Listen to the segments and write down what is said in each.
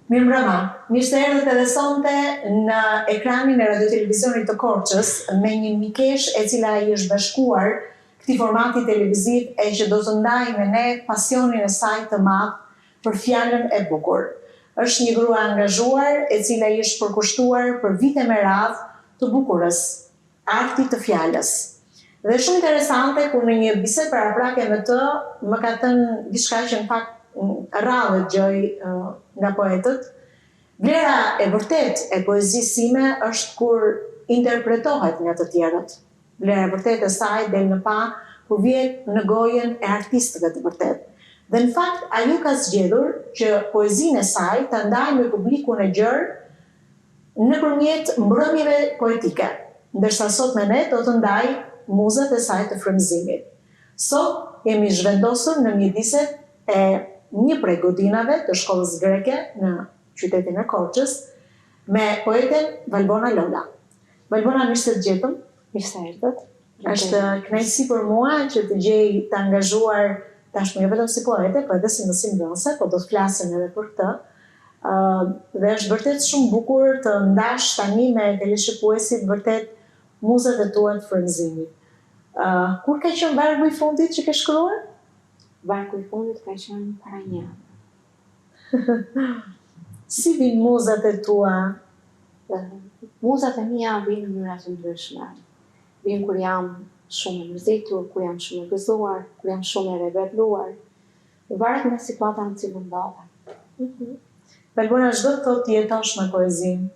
Mirëmbrëma, mirë se erdhët edhe sonte në ekranin e radio-televizionit të Korçës me një mikesh e cila i është bashkuar këtij formati televiziv e që do të ndajë me ne pasionin e saj të madh për fjalën e bukur. Është një grua angazhuar e cila i është përkushtuar për vite me radhë të bukurës, artit të fjalës. Dhe shumë interesante kur në një bisedë paraprake me të më ka thënë diçka që në fakt rradhë gjoj nga poetët. Vlera e vërtet e poezisë sime është kur interpretohet nga të tjerët. Vlera e vërtet e saj del në pa kur vjet në gojen e artistëve të vërtet. Dhe në fakt ajo ka zgjedhur që poezinë e saj ta ndajë me publikun e gjerë nëpërmjet mbrëmjeve poetike, ndërsa sot me ne do të ndajë muzat e saj të frymëzimit. Sot jemi zhvendosur në mjediset e një prej godinave të shkollës greke në qytetin e Korçës me poeten Valbona Lola. Valbona, mirë se të gjetëm. Mirë se erdhët. Është kënaqësi për mua që të gjej të angazhuar tashmë jo vetëm si poete, por edhe si mësimdhënëse, po do të flasim edhe për këtë. Dhe është vërtet shumë bukur të ndash tani me teleshikuesit vërtet muzat e tua të frymëzimit. Kur ka qenë vargu i fundit që ke shkruar? Vargu i fundit ka qenë para një javë. Si vinë muzat e tua? Muzat e mia vinë në mënyra të ndryshme. Vinë kur jam shumë e mërzitur, kur jam shumë e gëzuar, kur jam shumë e rebelluar. Varet nga situata në cilën ndodhem. Valbona, çdo të thotë jetosh me poezinë.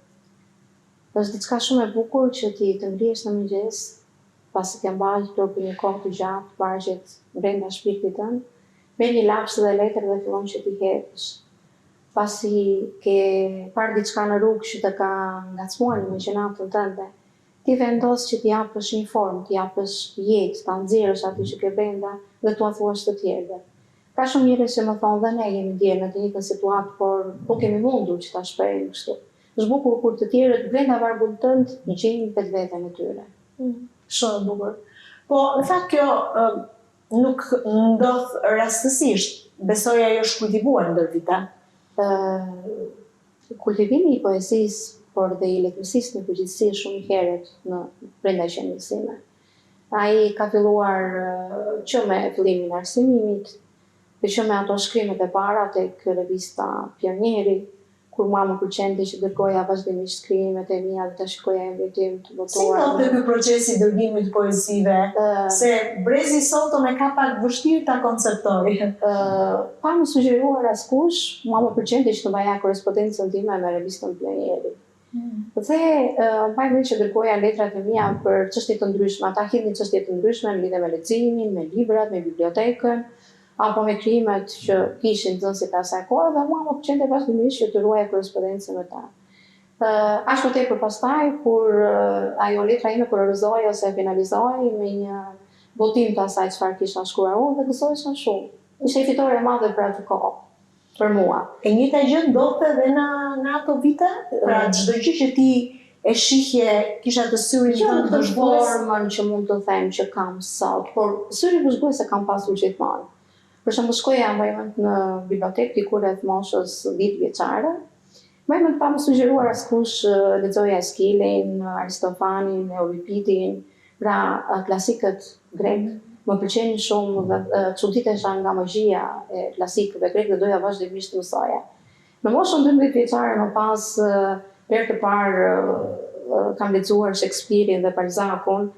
Është diçka shumë e bukur që ti të ngrihesh në mëngjes, pasi të mbajtur për një kohë të gjatë, vargjet brenda shpirtit tënd, me një laps dhe letër dhe fillon që ti hedhësh. Pasi ke parë diçka në rrugë që të ka ngacmuar në imagjinatën tënde, ti vendos që t'i japësh një formë, t'i japësh jetë, ta nxjerrësh aty që ke brenda dhe t'ua thuash të tjerëve. Ka shumë njerëz që më thonë dhe ne jemi ndjerë në të njëjtën situatë, por po kemi mundur që ta shprehim kështu. Është bukur kur të tjerët brenda vargut tënd gjejnë vetveten e tyre. Shumë bukur. Po, në fakt kjo nuk ndodh rastësisht. Besoj ajo është kultivuar ndër vite. Kultivimi i poezisë, por dhe i letërsisë në përgjithësi shumë i herët në brenda qenies sime. Ai ka filluar që me fillimin e arsimimit, dhe që me ato shkrimet e para tek revista Pionieri, kur mua më pëlqente që dërgoja vazhdimisht skrimet e mia dhe ta shikoja emrin tim të votuar. Si ndodhte ky proces i dërgimit poezive? Se brezi sot më ka pak vështirë ta konceptoj. Pa më sugjeruar askush, mua më pëlqente që të mbaja korrespondencën time me revistën Pionieri. Dhe mbaj mend që dërgoja letrat e mia për çështje të ndryshme, ata hidhin çështje të ndryshme në lidhje me leximin, me librat, me bibliotekën, apo me krimet që kishin nxënësit e asaj kohe, dhe mua më pëlqente vazhdimisht që të ruaja korrespondencën me ta. Ashtu tepër pastaj, kur ajo letra ime kurorëzoi ose finalizoi me një votim të asaj çfarë kisha shkruar unë dhe gëzohesha shumë. Ishte fitore e madhe për atë kohë, për mua. E njëjta gjë ndodhte edhe në ato vite? Pra çdo gjë që ti e shihje kisha të syrin tënd të formën që mund të them që kam sot, por syrin vëzhgues e kam pasur gjithmonë. Për shembull, shkoja mbaj mend në bibliotekë diku rreth moshës 10 vjeçare. Mbaj mend pa më sugjeruar askush lexoja Eskilin, Aristofanin, Euripidin, pra klasikët grek. Më pëlqenin shumë dhe çuditesha nga magjia e klasikëve grek dhe doja vazhdimisht të mësoja. Në moshën 12 vjeçare më pas herë të parë kam lexuar Shakespearein dhe Balzacun,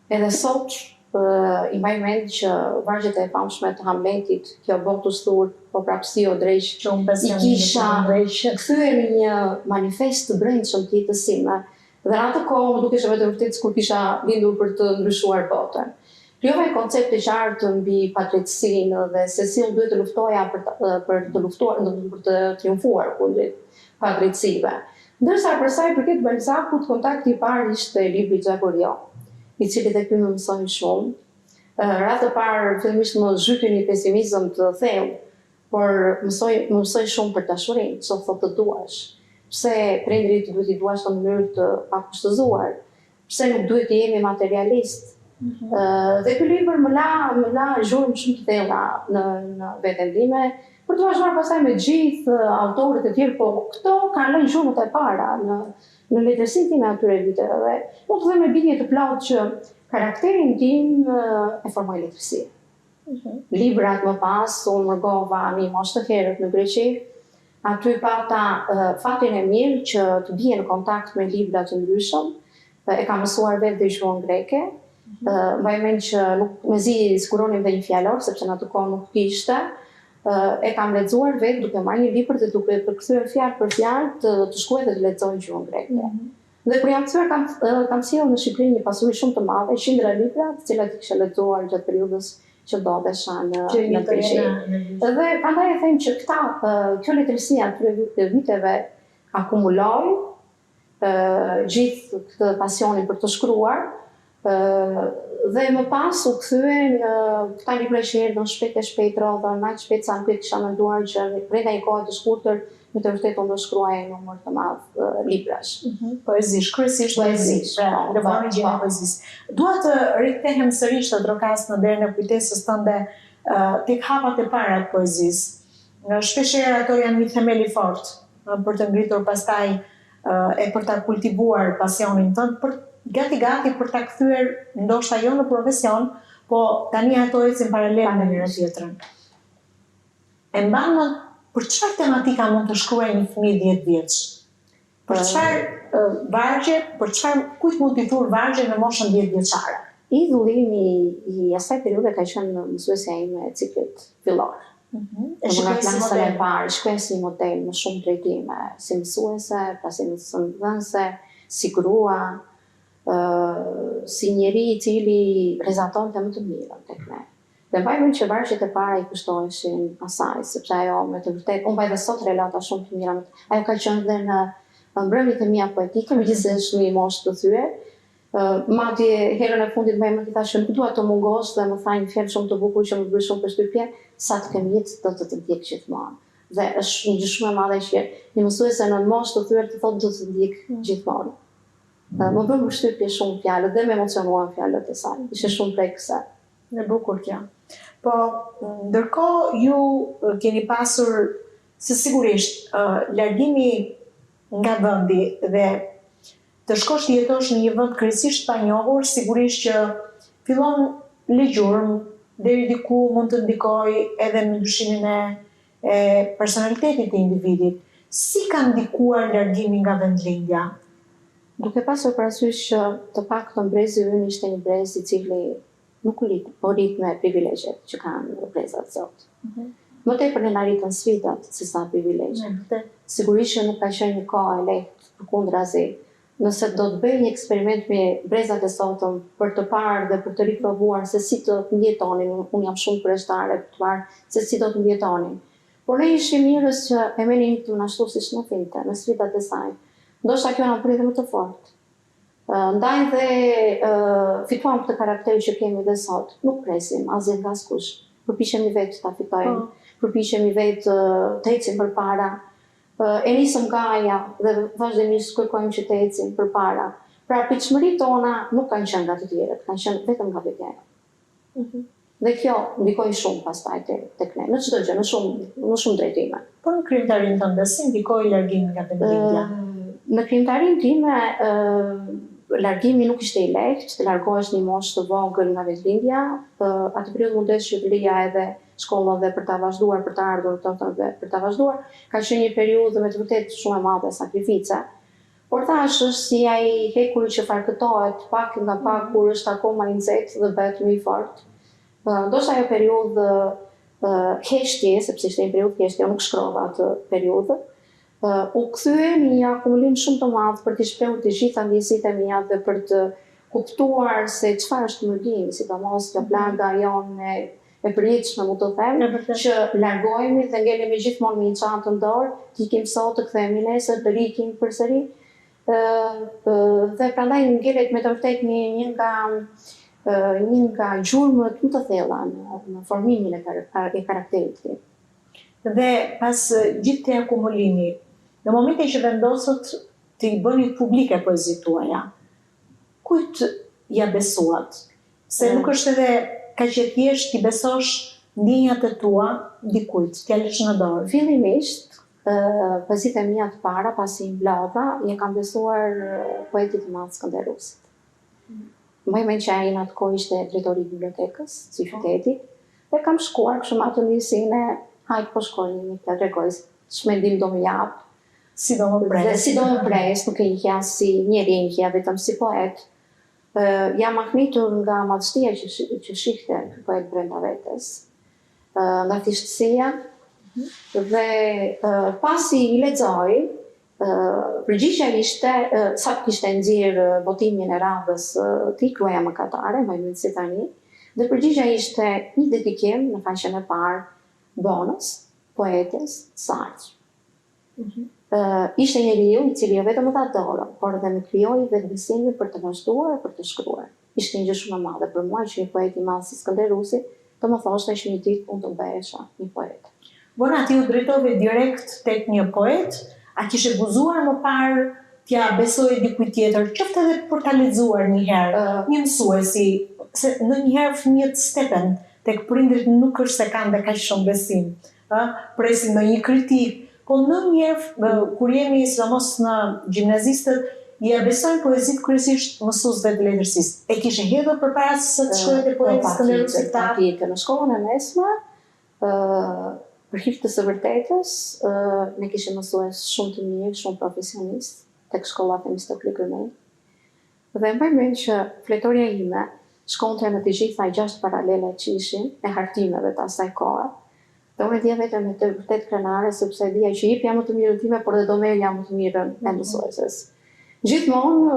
edhe sot i mbaj mend që vargjet e famshme të Hamletit, kjo botus thur, po prapësi o dreq, i kisha kthyer në një manifest të brendshëm të jetës sime. Dhe në atë kohë më dukej vetë vërtet sikur kisha lindur për të ndryshuar botën. Krijova një koncept të qartë mbi padrejtësinë dhe se si unë duhet të luftoja për të triumfuar kundër padrejtësive. Ndërsa për sa i përket Balzacut, kontakti i parë ishte libri Xhagorio, i cili dhe ky më mësoi shumë. Ratë e parë fillimisht më zhytyi një pesimizëm të thellë, por mësoi shumë për dashurinë, çfarë thotë të duash. Pse prindrit duhet i duash në mënyrë të pakushtëzuar, pse nuk duhet të jemi materialist. Dhe ky libër më la zhurmë shumë të thella në veten time, për të vazhduar pastaj me gjithë autorët e tjerë, po këto kanë lënë shumët e para në letërsinë time atyre viteve dhe mund të them me bindje të plotë që karakterin tim e formoi letërsia. Librat më pas, unë mërgova një moshë të herët në Greqi, aty pata fatin e mirë që të bie në kontakt me libra të ndryshëm, e kam mësuar vetë dhe gjuhën greke, mbaj mend që nuk mezi siguronim dhe një fjalor, sepse në atë kohë nuk kishte, e kam lexuar vetë duke marrë një libër dhe duke përkthyer fjalë për fjalë të shkruaj dhe të lexoj gjuhën greke. Dhe kur jam kthyer kam sjellë në Shqipëri një pasuri shumë të madhe, qindra libra, të cilat i kisha lexuar gjatë periudhës që ndodhesha në Greqi. Dhe prandaj e them që kjo letërsia atyre viteve akumuloi gjithë këtë pasionin për të shkruar, dhe më pas u kthyen këta libra që erdhën shpejt e shpejt rodhën, aq shpejt sa nuk e kisha menduar që brenda një kohe të shkurtër me të vërtetë unë do shkruaj një numër të madh librash. Poezish, kryesisht poezish. Lëvoni gjën e poezisë. Dua të rikthehem sërish të Drokas në derën e kujtesës tënde tek hapat e para të poezisë. Shpeshherë ato janë një themel i fortë për të ngritur pastaj e për ta kultivuar pasionin tënd, gati për ta kthyer ndoshta jo në profesion, po tani ato ecin paralel me njëra tjetrën. E mban mend për çfarë tematika mund të shkruajë një fëmijë 10 vjeç? Për çfarë vargje, për çfarë kujt mund t'i thurë vargje në moshën 10 vjeçare? Idhullimi i asaj periudhe ka qenë mësuesja ime e ciklit fillor. Nga klasën e parë, shkruaj si model në shumë drejtime, si mësuese, pra si mësuese, si grua, si njeri i cili prezantonte më të mirën tek ne. Dhe mbaj mend që vargjet e para i kushtoheshin asaj, sepse ajo me të vërtetë, unë mbaj dhe sot relata shumë të mira. Ajo ka qenë dhe në mbrëmjet e mia poetike, megjithëse është një moshë të thyer. Madje herën e fundit më i thashë nuk dua të mungosh dhe më tha një fjalë shumë të bukur që më bëri shumë përshtypje, sa të kem jetë do të ndjek gjithmonë. Dhe është një gjë shumë e madhe që një mësuese në moshë të thyer të thotë do të ndjek gjithmonë. Më bën përshtypje shumë fjalët dhe më emocionuan fjalët e saj. Ishte shumë prekëse. E bukur kjo. Po, ndërkohë ju keni pasur se sigurisht largimi nga vendi dhe të shkosh të jetosh në një vend kryesisht pa njohur, sigurisht që fillon legjurm, deri diku mund të ndikojë edhe në ndryshimin e personalitetit të individit. Si ka ndikuar largimi nga vendlindja? Duke pasur parasysh që të paktën brezi ynë ishte një brez i cili nuk u rit me privilegjet që kanë brezat sot. Më tepër në arritën sfidat se sa privilegje. Sigurisht që nuk ka qenë një kohë e lehtë, përkundrazi. Nëse do të bëj një eksperiment me brezat e sotëm për të parë dhe për të riprovuar se si të ndjetonin, unë jam shumë kurioztare për të parë se si do të ndjetonin. Por ne ishim njerëz që e merrin jetën ashtu siç na thinte, me sfidat e saj. Ndoshta kjo na pritet më të fortë. Ndaj dhe fituam këtë karakter që kemi dhe sot. Nuk presim asgjë nga askush. Përpiqemi vetë ta fitojmë, përpiqemi vetë të ecim përpara. E nisëm gaja dhe vazhdimisht kërkojmë që të ecim përpara. Pra pritshmëritë tona nuk kanë qenë nga të tjerët, kanë qenë vetëm nga vetja. Dhe kjo ndikoi shumë pastaj tek ne, në çdo gjë, në shumë drejtime. Po në krijimtarinë tënde si ndikoi largimi nga vendlindja? Në krijimtarinë time largimi nuk ishte i lehtë, të largohesh një moshë të vogël nga vendlindja. Atë periudhë mundesh që të lija edhe shkollën dhe për ta vazhduar, për të ardhur dhe për ta vazhduar, ka qenë një periudhë me të vërtetë shumë e madhe sakrifice. Por thash është si ai hekuri që farkëtohet pak nga pak kur është akoma i nxehtë dhe bëhet më i fortë. Ndoshta ajo periudhë heshtje, sepse ishte një periudhë heshtje, unë nuk shkrova atë periudhë. U kthye një akumulim shumë të madh për të shprehur të gjitha ndjesitë e mia dhe për të kuptuar se çfarë është mërgimi, sidomos nga plaga jonë e përjetshme, mund të them, që largohemi dhe ngelemi gjithmonë me një çantë në dorë, të ikim sot, të kthehemi nesër, të rikim përsëri. Dhe prandaj ngelet me të vërtetë një nga gjurmët më të thella në formimin e karakterit tim. Dhe pas gjithë të akumulimi, në momentin që vendosët të i bëni publike poezitë tuaja, kujt ja besuat? Se nuk është edhe ka që thjesht t'i besosh ndjenjat e tua dikujt, t'ja lësh në dorë? Fillimisht, poezitë e mia të para, pasi i mblodha, i kam besuar poetit të madh Skënderusit. Mbaj mend që ai në atë kohë ishte drejtori i bibliotekës së qytetit, dhe kam shkuar kështu me atë ndjesinë e hajt po shkojmë të tregoj ç'mendim do më jap. Si do më pres? Dhe si do më pres, nuk e njihja si njerënjë, vetëm si poet. Jam mahnitur nga madhështia që shihte ky poet brenda vetes, nga thjeshtësia, dhe pasi i lexoj, përgjigjja ishte, sa kishte nxjerr botimin e radhës Tikluaja Mëkatare, më mend si tani, dhe përgjigjja ishte një dedikim në faqen e parë Bonës, poetes Sarq. Ishte njeriu i cili jo vetëm më dha dorë, por edhe më krijoi vetbesimin për të vazhduar e për të shkruar. Ishte një gjë shumë e madhe për mua që një poet i madh si Skënderusi të më thoshte që një ditë unë do bëhesha një poet. Bona, ti u drejtove direkt tek një poet, a kishe guzuar më parë t'ja besoje dikujt tjetër, qoftë edhe për ta lexuar një herë, një mësuesi, se ndonjëherë fëmijët stepen tek prindrit nuk është se kanë dhe kaq shumë besim, presin në një kritik, po ndonjëherë kur jemi sidomos në gjimnazistët, ja besojnë poezitë kryesisht mësuesve të letërsisë. E kishe hedhur përpara se të shkoje te poeti Skënderusi këta? Në shkollën e mesme, për hir të së vërtetës, ne kishim mësues shumë të mirë, shumë profesionist tek shkolla Themistokli Kërmej. Dhe mbaj mend që fletorja ime shkonte në të gjitha 6 paralele që ishin e hartimeve të asaj kohe. Dhe unë dija vetëm me të vërtet krenare, sepse dija që jepja më të mirën time, por dhe do merrja më të mirën e mësueses. Gjithmonë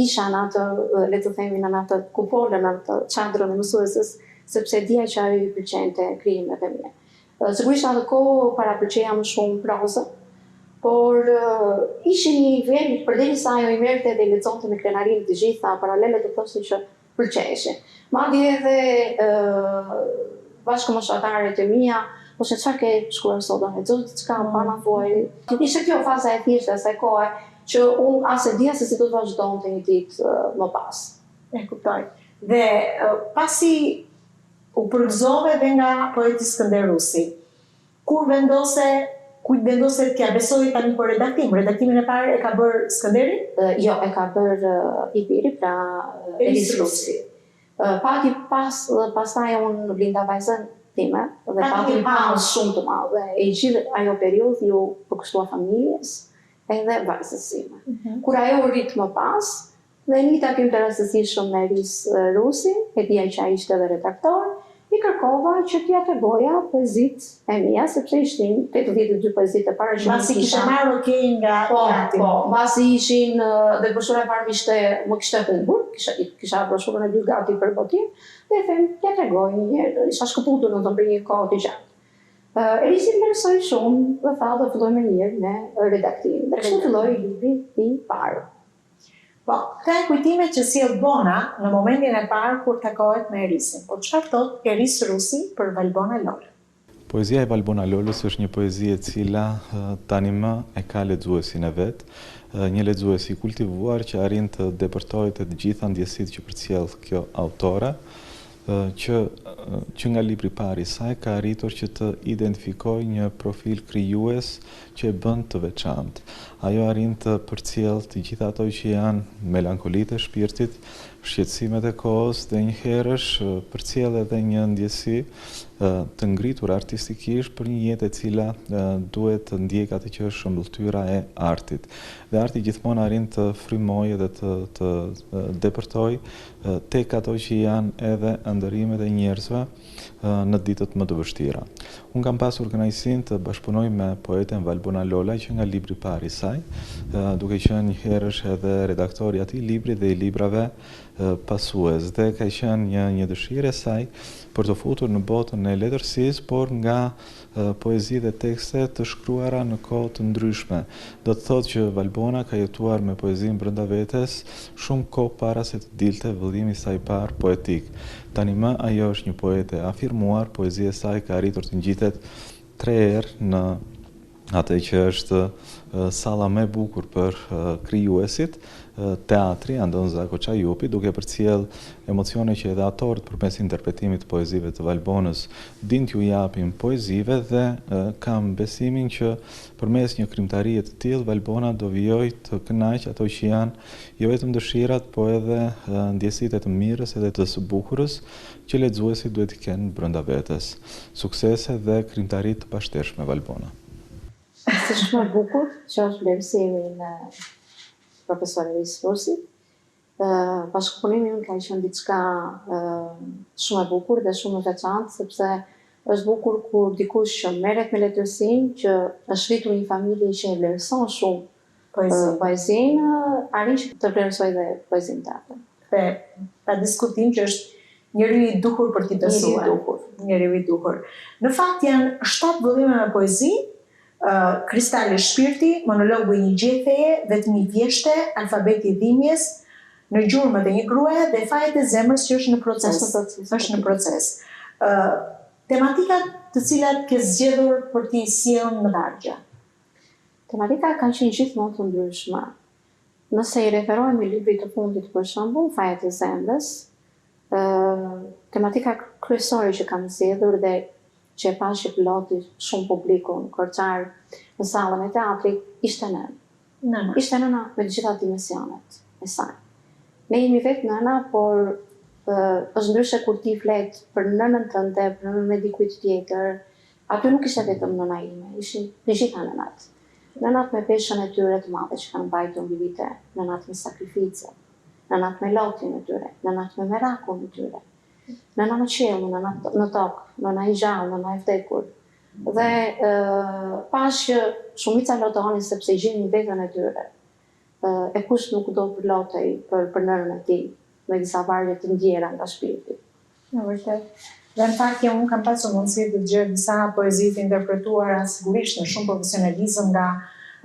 isha në atë, le të themi, në atë kupolën, në atë çadrën e mësueses, sepse dija që ajo i pëlqente krijimet e mia. Sigurisht atë kohë parapëlqeja më shumë prozë, por ishte një nivel, përderisa ajo i merrte dhe i lexonte me krenarinë të gjitha paralelet, të thoshte që pëlqeshin. Madje edhe bashkëmoshatarët e mia, po çfarë ke shkruar sot, do të lexosh diçka, pana thuaj. Ishte kjo faza e thjeshtë asaj kohe, që unë as e dija se si do të vazhdonte një ditë më pas. E kuptoj. Dhe pasi u përgëzove dhe nga poeti Skënderusi, kujt vendose t'ja besoj tani për redaktim? Redaktimin e parë e ka bërë Skënderi? Jo, e ka bërë Ibiri, pra Elis Rusi. Pati pastaj unë blinda vajzën time, dhe pati pauzë shumë të madhe. E gjithë ajo periudhë ju përkushtua familjes, edhe vajzës sime. Kur ajo u rrit më pas, dhe një takim të rastësishëm me Elis Rusi, e dija që ai ishte edhe redaktor, i kërkova që t'ja tregoja poezitë e mia, sepse ishin 82 poezitë e para që Masi kishe marrë okej nga gati. Po, masi ishin, dhe broshura e parë më kishte humbur, kisha broshurën e dy gati për botim, dhe e them, t'ja tregoj një herë, isha shkëputur në të për një kohë të gjatë. Elisi më interesoi shumë dhe tha do filloj me njërë me redaktim. Dhe kështu filloi libri i parë. Po, këta e kujtime që sjell Bona në momentin e parë kur takohet me Erisin. Po çfarë thot Eris Rusi për Valbona Lola? Poezia e Valbona Lolës është një poezi e cila tani më e ka lexuesin e vet, një lexues i kultivuar që arrin të depërtojë të gjitha ndjesitë që përcjell kjo autore, që nga libri i parë i saj ka arritur që të identifikojë një profil krijues që e bën të veçantë. Ajo arrin të përcjellë të gjitha ato që janë melankolitë e shpirtit, shqetësimet e kohës, dhe njëherësh përcjell edhe një ndjesi të ngritur artistikisht për një jetë e cila duhet të ndjek atë që është shëmbëltyra e artit. Dhe arti gjithmonë arrin të frymojë dhe të depërtojë tek ato që janë edhe ndërimet e njerëzve në ditët më të vështira. Unë kam pasur kënaqësinë të bashkëpunoj me poeten Valbona Lola që nga libri i parë i saj, duke qenë njëherësh edhe redaktori i atij libri dhe i librave pasues, dhe ka qenë një dëshirë e saj për të futur në botën e letërsisë, por nga poezi dhe tekste të shkruara në kohë të ndryshme. Do të thotë që Valbona ka jetuar me poezinë brenda vetes shumë kohë para se të dilte vëllimi i saj i parë poetik. Tani më ajo është një poete afirmuar, poezia e saj ka arritur të ngjitet 3 herë atë që është salla më e bukur për krijuesit, teatri Andonza Koçajupi, duke përcjell emocione që edhe autorët përmes interpretimit të poezive të Valbonës din t'ju japin poezive, dhe kam besimin që përmes një krimtarie të tillë Valbona do vijojë të kënaqë ato që janë jo vetëm dëshirat, po edhe ndjesitë të mirës edhe të së bukurës që lexuesit duhet të kenë brenda vetes. Suksese dhe krimtari të pashtershme Valbona. Është shumë e bukur që është vlerësimi në profesorit Rusi. Bashkëpunimi ka qenë diçka shumë e bukur dhe shumë e veçantë, sepse është bukur kur dikush që merret me letërsinë, që është rritur një familje që e vlerëson shumë poezinë, arrin të vlerësojë dhe poezinë tjetër. Dhe pa diskutim që është njeriu i duhur për t'i dësuar. Njeriu i duhur. Në fakt janë 7 vëllime me poezi: Kristali shpirti, monologu i një gjetheje, vetmi vjeshte, alfabeti i dhimbjes, në gjurmët e një gruaje dhe fajet e zemrës që është në proces. Është në proces. Tematikat të cilat ke zgjedhur për t'i sjellë në vargje. Tematikat kanë qenë gjithmonë të ndryshme. Nëse i referohemi librit të fundit, për shembull, fajet e zemrës, tematika kryesore që kam zgjedhur dhe që e pashë piloti shumë publikun, Korçar, në sallën e teatrit, ishte nëna. Ishte nëna me të gjitha dimensionet e saj. Ne jemi vetë nëna, por është ndryshe kur ti flet për nënën tënde, për nënën e dikujt tjetër. Aty nuk ishte vetëm nëna ime, ishin të gjitha nënat. Nënat me peshën e tyre të madhe që kanë mbajtur mbi vite, nënat me sakrificë, nënat me lotjen e tyre, nënat me merakun e tyre. Nëna në qiell, nëna në tokë, nëna i gjallë, nëna i vdekur. Dhe pash që shumica lotonin sepse i gjenin veten e tyre. E kush nuk do të lotej për nënën e tij, me disa vargje të ndjera nga shpirti. Në vërtet. Dhe në fakt unë kam pasur mundësi të dëgjoj disa poezi të interpretuara sigurisht në shumë profesionalizëm nga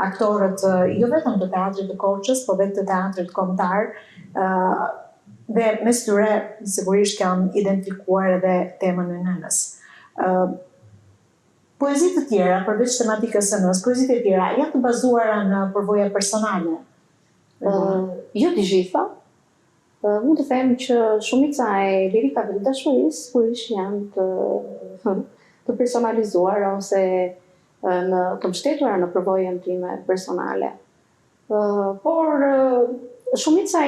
aktorët jo vetëm të teatrit të Korçës, po dhe të teatrit kombëtar. Dhe mes tyre sigurisht kam identifikuar edhe temën e nënës. Poezitë të tjera, përveç tematikës së nënës, poezitë e tjera janë të bazuara në përvoja personale? Jo të gjitha. Mund të them që shumica e lirikave të dashurisë sigurisht janë të personalizuara ose të mbështetura në përvojën time personale. Por shumica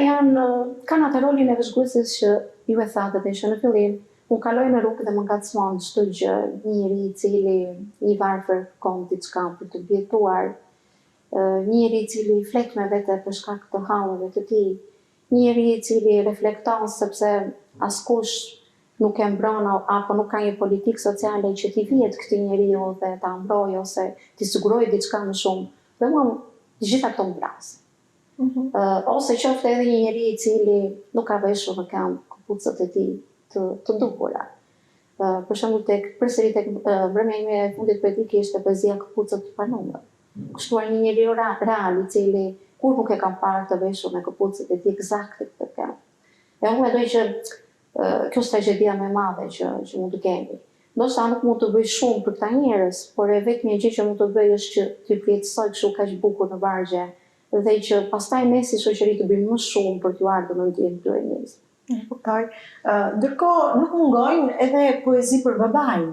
kanë atë rolin e vëzhguesit që ju e thatë dhe që në fillim unë kaloj në rrugë dhe më ngacmon çdo gjë, njëri i cili i varfër kërkon diçka për të bjetuar, njëri i cili flet me vete për shkak të hallave të tij, njëri i cili reflekton sepse askush nuk e mbron apo nuk ka një politikë sociale që t'i vihet këtij njeriu dhe ta mbrojë ose t'i sigurojë diçka më shumë. Dhe më gjitha këto mbras. Ose qoftë edhe një njeri i cili nuk ka veshur në këmbë këpucët e tij të dukura. Për shembull përsëri tek mbrëmja ime e fundit poetike ishte poezia Këpucët pa numër. Kështuar një njeriu real i cili kur nuk e kam parë të veshur me këpucët e tij eksakte këtë këmbë. Dhe unë mendoj që kjo është tragjedia më e madhe që mund të kemi. Ndoshta nuk mund të bëj shumë për këta njerëz, por e vetmja gjë që mund të bëj është që t'i përjetësoj kështu kaq bukur në vargje, dhe që pastaj ne si shoqëri të bëjmë më shumë për t'u ardhur në ndjenjë këtyre njerëzve. Kuptoj. Ndërkohë nuk mungojnë edhe poezi për babain.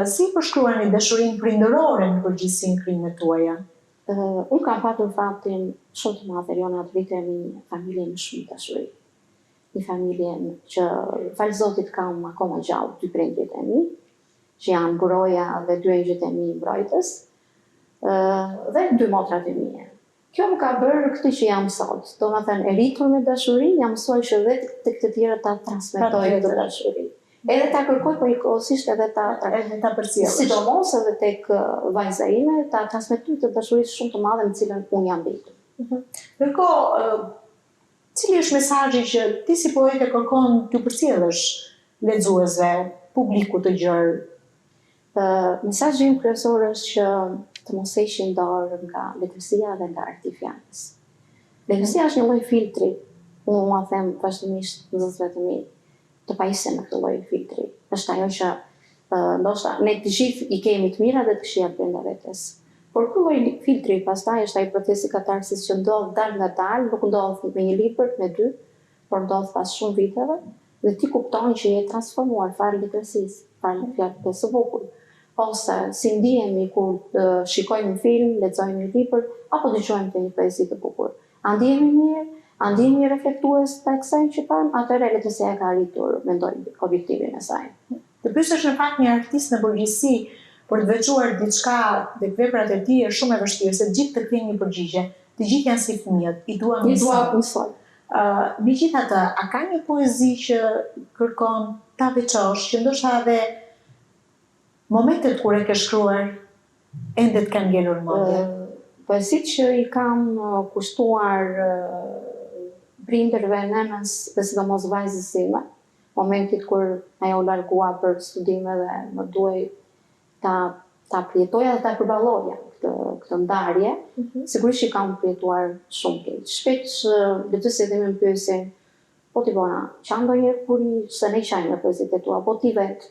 Si përshkruani dashurinë prindërore në përgjithësinë krimet tuaja? Unë kam patur fatin shumë të madh në atë vite me një familje me shumë dashuri. Një familje që fal Zotit kam akoma gjallë 2 prindrit e mi, që janë buroja dhe 2 engjëjt e mi mbrojtës, dhe 2 motrat e mia. Kjo më ka bërë këtë që jam sot. Do të thënë, e rritur me dashuri, jam mësuar që dhe tek të tjerë ta transmetoj këtë dashuri. Edhe ta kërkoj përgjithsisht edhe ta përcjellësh. Sidomos edhe tek vajza ime, ta transmetoj të dashurisë shumë të madhe në cilën unë jam mbitur. Ndërkohë, cili është mesazhi që ti si poete kërkon t'u përcjellësh lexuesve, publikut të gjerë? Mesazhi im kryesor është që të mos heqin dorë nga letërsia dhe nga arti fjalës. Letërsia është një lloj filtri, unë ma them vazhdimisht nxënësve të mi, të pajisen në këtë lloj filtri. Është ajo që ndoshta ne të gjithë i kemi të mira dhe të këqijat brenda vetes. Por ky lloj filtri pastaj është ai procesi katarsis që ndodh dal nga dal, nuk ndodh me një libër, me dy, por ndodh pas shumë viteve, dhe ti kupton që je transformuar fare letërsisë, fare fjalë së bukur. Ose si ndihemi kur shikojmë një film, lexojmë një libër, apo dëgjojmë të një poezi të bukur. A ndihemi mirë, a ndihemi një reflektues të kësaj që kanë, atëherë letërsia e ka arritur, mendoj, objektivin e saj. Të pyesësh në fakt një artist në përgjithësi për të veçuar diçka dhe veprat e tij është shumë e vështirë, se gjithë të krijnë një përgjigje. Të gjithë janë si fëmijët, i dua mësoj. Megjithatë, a ka një poezi që kërkon ta veçosh, që ndoshta edhe momentet kur e ke shkruar ende të kanë ngelur mendje? Poezitë që i kam kushtuar prindërve, nënës dhe sidomos vajzës sime, momentit kur ajo u largua për studime dhe më duhej ta përjetoja dhe ta përballoja këtë ndarje, sigurisht që kam përjetuar shumë keq. Shpesh letësit e më pyesin, po ti bona, qa ndonjëherë kur se ne qajmë në poezitë e tua, po ti vetë.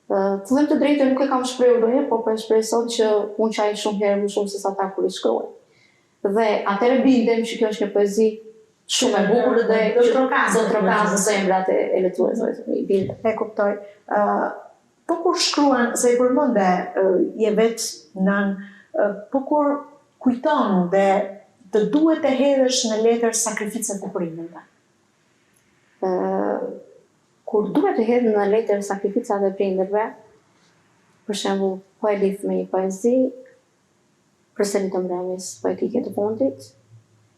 Të them të drejtën nuk e kam shprehur ndonjëherë, por po e shpreh sot që unë qaj shumë herë më shumë se sa ta kur i shkruaj. Dhe atëherë bindem që kjo është një poezi shumë e bukur dhe do trokazë zemrat e lexuesve, bindem. E kuptoj. Po kur shkruan, se i përmende je vetë nën, po kur kujton dhe të duhet të hedhësh në letër sakrificat e prindërve? Kur duhet të hedh në letër sakrificat e prindërve, për shembull, po e lidh me një poezi, Përsëri të mbrëmjes poetike të fundit,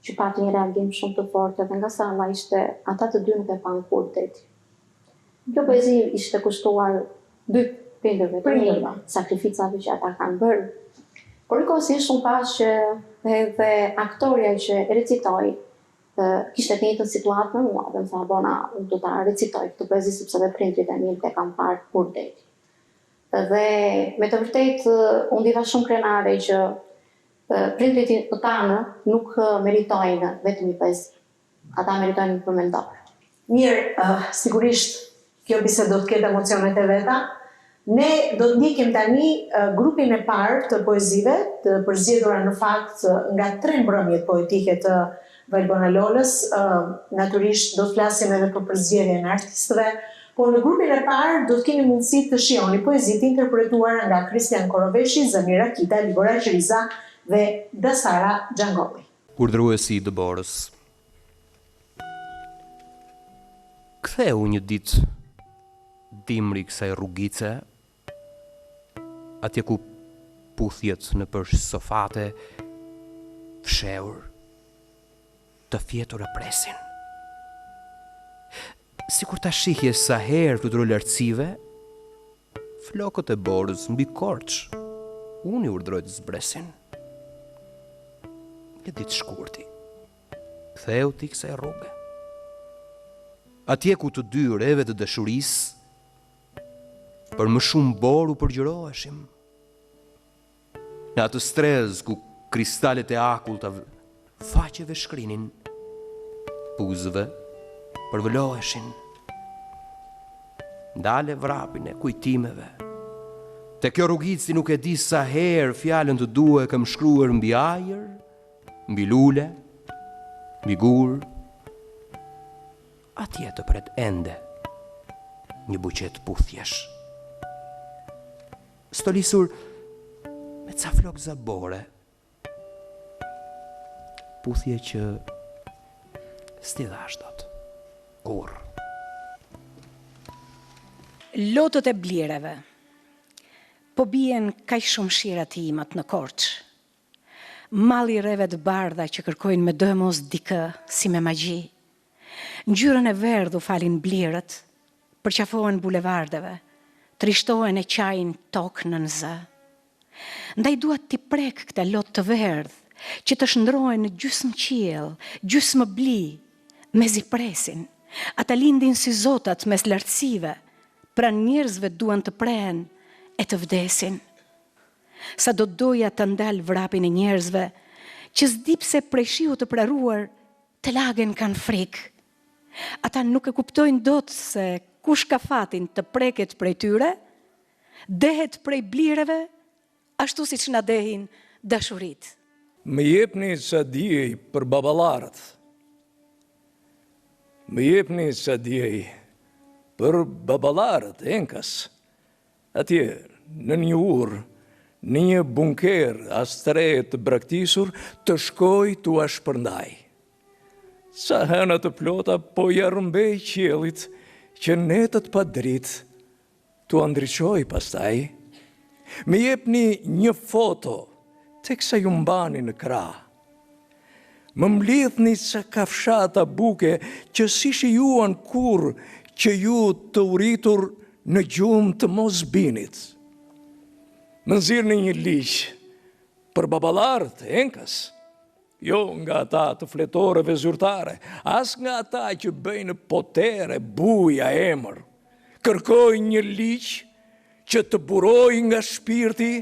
që pati një reagim shumë të fortë edhe nga Salla ishte ata të dy nuk e panë kur deti. Kjo poezi ishte kushtuar dy prindërve të mi, sakrificave që ata kanë bërë. Por njëkohësisht shumë pas që edhe aktoria që recitoi kishte të njëjtën situatë me mua, dhe më tha bona, unë do ta recitoj këtë poezi sepse dhe prindrit e mi e kanë parë kur deti. Dhe me të vërtetë unë ndiva shumë krenare që prindrit tanë nuk meritojnë vetëm një poezi. Ata meritojnë një përmendor. Mirë, sigurisht kjo bisedë do të ketë emocionet e veta. Ne do të ndjekim tani grupin e parë të poezive, të përzgjedhura në fakt nga 3 mbrëmjet poetike të Valbona Lolës. Natyrisht do të flasim edhe për përzgjedhjen e artistëve, por në grupin e parë do të keni mundësi të shihoni poezitë interpretuara nga Kristian Koroveshi, Zamira Kita, Libora Qriza dhe Dasara Xhangolli. Urdhëruesi i dëborës. Ktheu një ditë dimri kësaj rrugice, atje ku puthjet në përsh sofate, fsheur, të fjetur e presin. Sikur ta shihje sa herë fluturoj lartësive, flokët e borës mbi korç, unë i urdhroj të zbresin. Një ditë shkurti, ktheu ti kësaj rruge. Atje ku të dy reve të dashurisë, për më shumë borë u përgjëroheshim. Në atë strez ku kristalet e akullt të faqeve shkrinin, buzëve përvëloheshin. Ndale vrapin e kujtimeve. Te kjo rrugici nuk e di sa herë fjalën të due kam shkruar mbi ajër, mbi lule, mbi gur. Atje të pret ende një buqet puthjesh. Stolisur me ca flok zabore, puthje që s'ti dhash dot, kur. Lotët e blireve, po bien kaq shumë shira timat në Korç. Malli rreve të bardha që kërkojnë me dëmos dikë si me magji. Ngjyrën e verdhë u falin blirët, përqafohen bulevardeve, trishtohen e qajnë tokë në zë. Ndaj duat t'i prek këta lot të verdh, që të shndrohen në gjysmë qiell, gjysmë bli, mezi presin. Ata lindin si zotat mes lartësive, pran njerëzve duan të prehen e të vdesin. Sa do doja të ndal vrapin e njerëzve, që s'di pse prej shiu të praruar, të lagen kanë frikë. Ata nuk e kuptojnë dot se kush ka fatin të preket prej tyre, dehet prej blireve, ashtu si që na dehin dashurit. Më jepni sa diej për baballarët. Më jepni sa diej për baballarët enkas. Atje, në një urë, në një bunker astre të braktisur, të shkoj t'u shpërndaj. Sa hëna të plota po ja rëmbej qiellit që netët pa dritë t'u ndriçoj pastaj. Më jepni një foto teksa ju mbani në krah. Më mblidhni sa kafshata buke që si shijuan kur që ju të uritur në gjumë të mos binit. Më nxirrni një ligj për baballarët enkas, jo nga ata të fletorëve zyrtare, as nga ata që bëjnë potere, buja, emër. Kërkoj një ligj që të buroj nga shpirti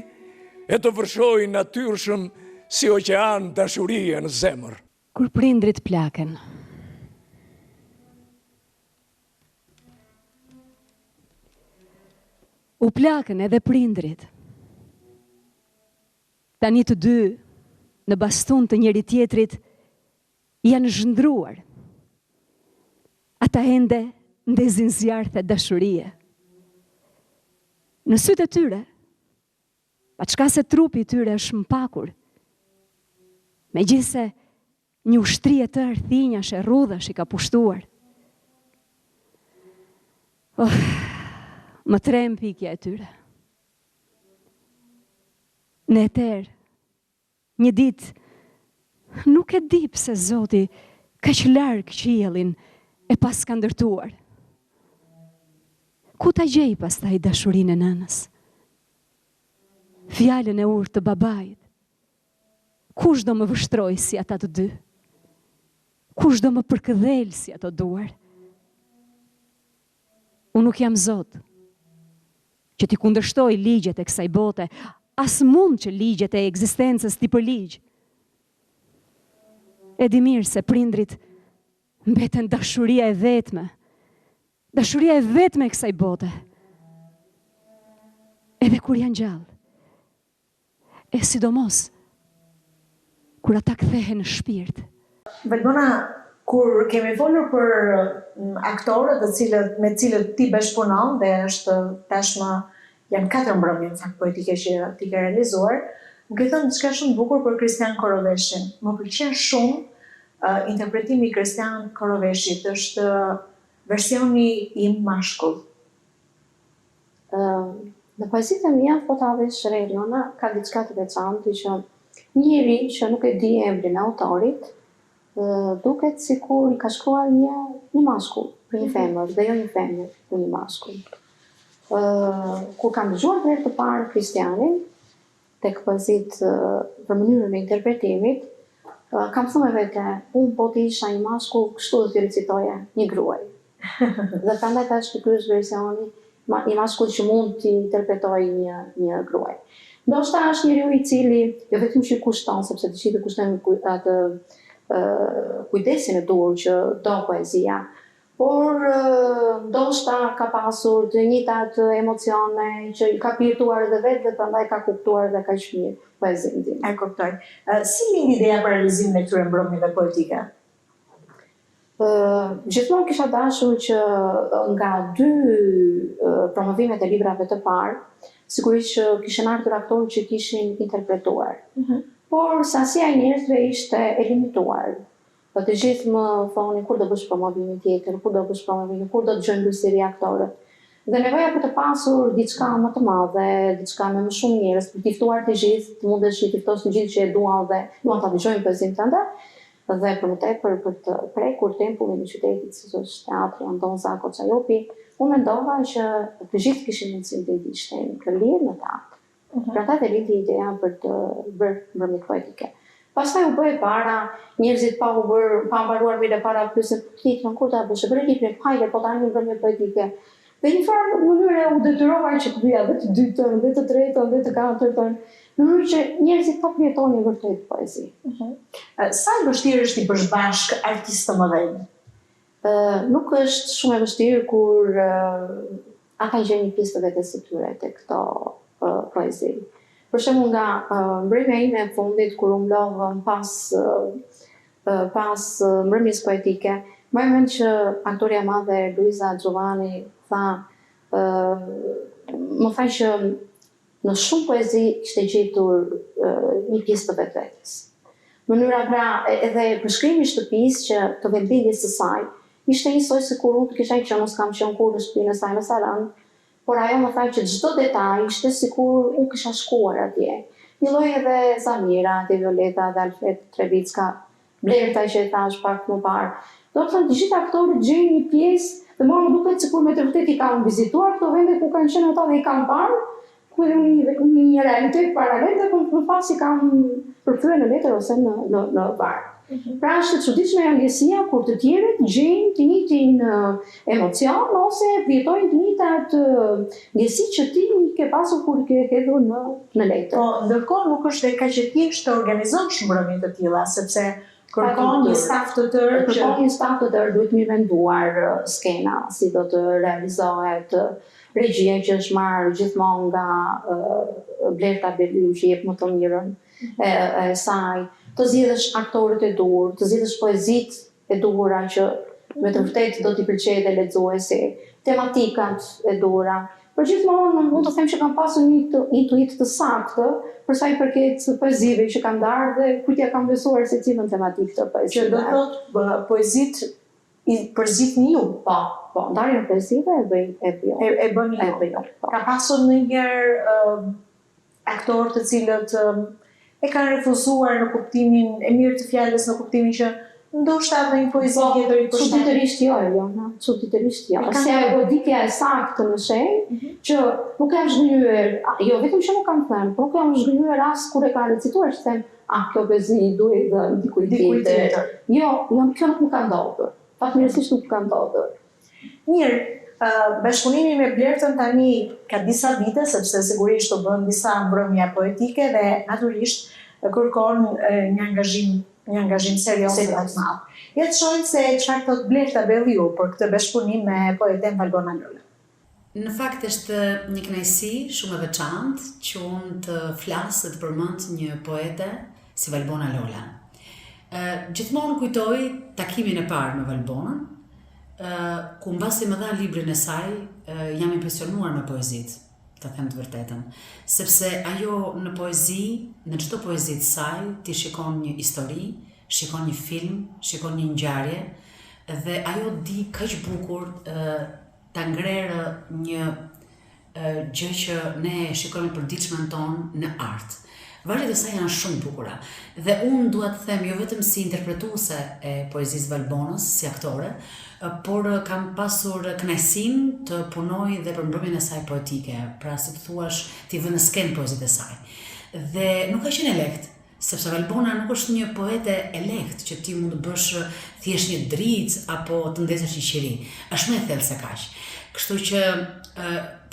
e të vërshoj natyrshëm si oqean dashurie në zemër. Kur prindrit plaken, u plaken edhe prindrit. Tani të dy, në bastun të njëri tjetrit, janë zhndruar. Ata ende ndezin zjarthe dashurie. Në sytë e tyre, pa çka se trupi i tyre është mpakur, megjithse një ushtri e tërë thinjash e rrudhash i ka pushtuar. Më trem pikja e tyre. Në eter, një ditë nuk e di pse Zoti kaq larg qiellin e pas ka ndërtuar. Ku ta gjej pastaj dashurinë e nënës? Fjalën e urtë të babait. Kush do më vështroj si ata të dy? Kush do më përkëdhel si ato duar? Unë nuk jam Zot që t'i kundërshtoj ligjet e kësaj bote, as mund që ligjet e ekzistencës t'i përligj. E di mirë se prindrit mbeten dashuria e vetme. Dashuria e vetme e kësaj bote. Edhe kur janë gjallë. E sidomos kur ata kthehen në shpirt. Valbona, kur kemi folur për aktorët me cilët ti bashkëpunon dhe është tashmë janë 4 mbrëmje në fakt poetike që ti ke realizuar, më ke thënë diçka shumë bukur për Kristian Koroveshin. Më pëlqen shumë interpretimi i Kristian Koroveshit, është versioni im mashkull. Në poezitë e mia, po ta avesh re, Lona, ka diçka të veçantë që njëri që nuk e di emrin e autorit, duket sikur i ka shkruar një mashkull për një femër, dhe jo një femër për një mashkull. Kur kam dëgjuar për herë të parë Kristianin tek poezitë për mënyrën e interpretimit, kam thënë me vete, unë po të isha një mashkull, kështu do t'i recitoja një gruaj. Dhe prandaj tash ky është versioni i mashkull që mund t'i interpretoj një gruaj. Ndoshta është njeriu i cili jo vetëm që kushton, sepse të gjithë kushtojnë atë kujdesin e duhur që do poezia, por ndoshta ka pasur të njëjtat emocione që i ka pirtuar edhe vetë dhe prandaj ka kuptuar dhe ka mirë poezinë. E kuptoj. Si lindi ideja për realizimin e këtyre mbrëmjeve poetike? Gjithmonë kisha dashur që nga 2 promovimet e librave të parë, sigurisht që kishin ardhur aktorë që kishin interpretuar. Por sasia e njerëzve ishte e limituar. Të gjithë më thonin kur do bësh promovimin tjetër, kur do bësh promovimin, kur do të dëgjojmë seri aktorët. Dhe nevoja për të pasur diçka më të madhe, diçka me më shumë njerëz, për t'i ftuar të gjithë, të mundesh që t'i ftosh të gjithë që e duan dhe duan ta dëgjojnë poezinë tënde. Dhe për më tepër për të prekur tempullin e qytetit, siç është teatri Anton Zako Çajopi, unë mendova që të gjithë kishin mundësinë të ndiqnin këngë në teatr. Prandaj dhe lindi ideja për të bërë mbrëmje poetike. Pastaj u bë e para, njerëzit pa mbaruar mirë para pyesin titrin, kur ta bësh? Bëre librin, hajde, po tani mbrëmje poetike. Dhe një farë mënyre u detyrova që të bëja dhe të dytën, dhe të tretën, dhe të katërtën, në mënyrë që njerëzit ta përjetonin vërtet poezi. Sa e vështirë është i bësh bashk artistë të mëdhenj? Nuk është shumë e vështirë kur ata gjejnë një pjesë të vetes së tyre tek këto poezi. Për shembull nga mbrëmja ime e fundit kur u mblodhëm pas mbrëmjes poetike, më mend që aktoria e madhe Luiza Giovanni më tha që në shumë poezi kishte gjetur një pjesë të vetvetes. Mënyra pra edhe përshkrimi i shtëpisë që të vendbindjes së saj ishte njësoj sikur unë të kisha qenë, mos kam qenë kur në shtëpinë e saj në Sarand, por ajo më tha që çdo detaj ishte sikur unë kisha shkuar atje. Një lloj edhe Zamira, dhe Violeta, dhe Alfred Trevicka, Blerta që e thash pak më parë. Do të thënë të gjithë aktorët gjejnë një pjesë dhe mua më duket sikur me të vërtetë i kanë vizituar këto vende ku kanë qenë ata dhe i kanë parë, ku edhe një realitet paralel dhe më pas i kanë përkthyer në letër ose në varg. Pra është e çuditshme angësia kur të tjerët gjejnë të njëjtin emocion ose vjetojnë të njëjtat ndjesi që ti ke pasur kur ke hedhur në letër. Po, ndërkohë nuk është e kaq e thjeshtë të organizosh mbrëmje të tilla, sepse kërkon një staf të tërë. Kërkon një staf të tërë, duhet mirë menduar skena, si do të realizohet, regjia që është marrë gjithmonë nga Blerta Beliu që jep më të mirën e saj, të zgjidhësh aktorët e duhur, të zgjidhësh poezitë e duhura që me të vërtetë do t'i pëlqejë dhe lexuesit, tematikat e duhura. Por gjithmonë mund të them që kam pasur një intuit të saktë për sa i përket poezive që kam ndarë dhe kujtja kam besuar se cilën tematikë të poezive. Që do thotë poezitë i përzitni ju. Po, ndarjen e poezive e bëni ju. Ka pasur ndonjëherë aktorë të cilët e kanë refuzuar në kuptimin e mirë të fjalës, në kuptimin që ndoshta në një poezi tjetër i përshtatet. Çuditërisht jo, Elona, çuditërisht jo. Se ajo goditja e saktë në shenjë që nuk kam zhgënjyer, jo vetëm që nuk kam thënë, por nuk kam zhgënjyer as kur e ka recituar që them, kjo poezi duhet dhe dikujt tjetër. Jo, kjo nuk më ka ndodhur. Fatmirësisht nuk ka ndodhur. Mirë, bashkëpunimi me Blertën tani ka disa vite, sepse sigurisht u bën disa mbrëmje poetike dhe natyrisht kërkon një angazhim serioz dhe të madh. Le të shohim se çfarë thot Blerta Belliu për këtë bashkëpunim me poeten Valbona Lola. Në fakt është një kënaqësi shumë e veçantë që unë të flas dhe të përmend një poete si Valbona Lola. Gjithmonë kujtoj takimin e parë me Valbonën, ku mbasi më dha librin e saj, jam impresionuar me poezitë, të them të vërtetën, sepse ajo në poezi, në çdo poezi të saj, ti shikon një histori, shikon një film, shikon një ngjarje dhe ajo di kaq bukur ta ngrerë një gjë që ne shikojmë për ditëshmën tonë në art. Vargjet e saj janë shumë bukura dhe unë dua të them jo vetëm si interpretuese e poezisë Valbonës, si aktore, por kam pasur kënaqësinë të punoj dhe për mbrëmjen e saj poetike, pra si të thuash, t'i vënë në skenë poezitë e saj. Dhe nuk ka qenë e lehtë, sepse Valbona nuk është një poete e lehtë që ti mund të bësh thjesht një dritë apo të ndezësh një qiri. Është më e thellë se kaq. Kështu që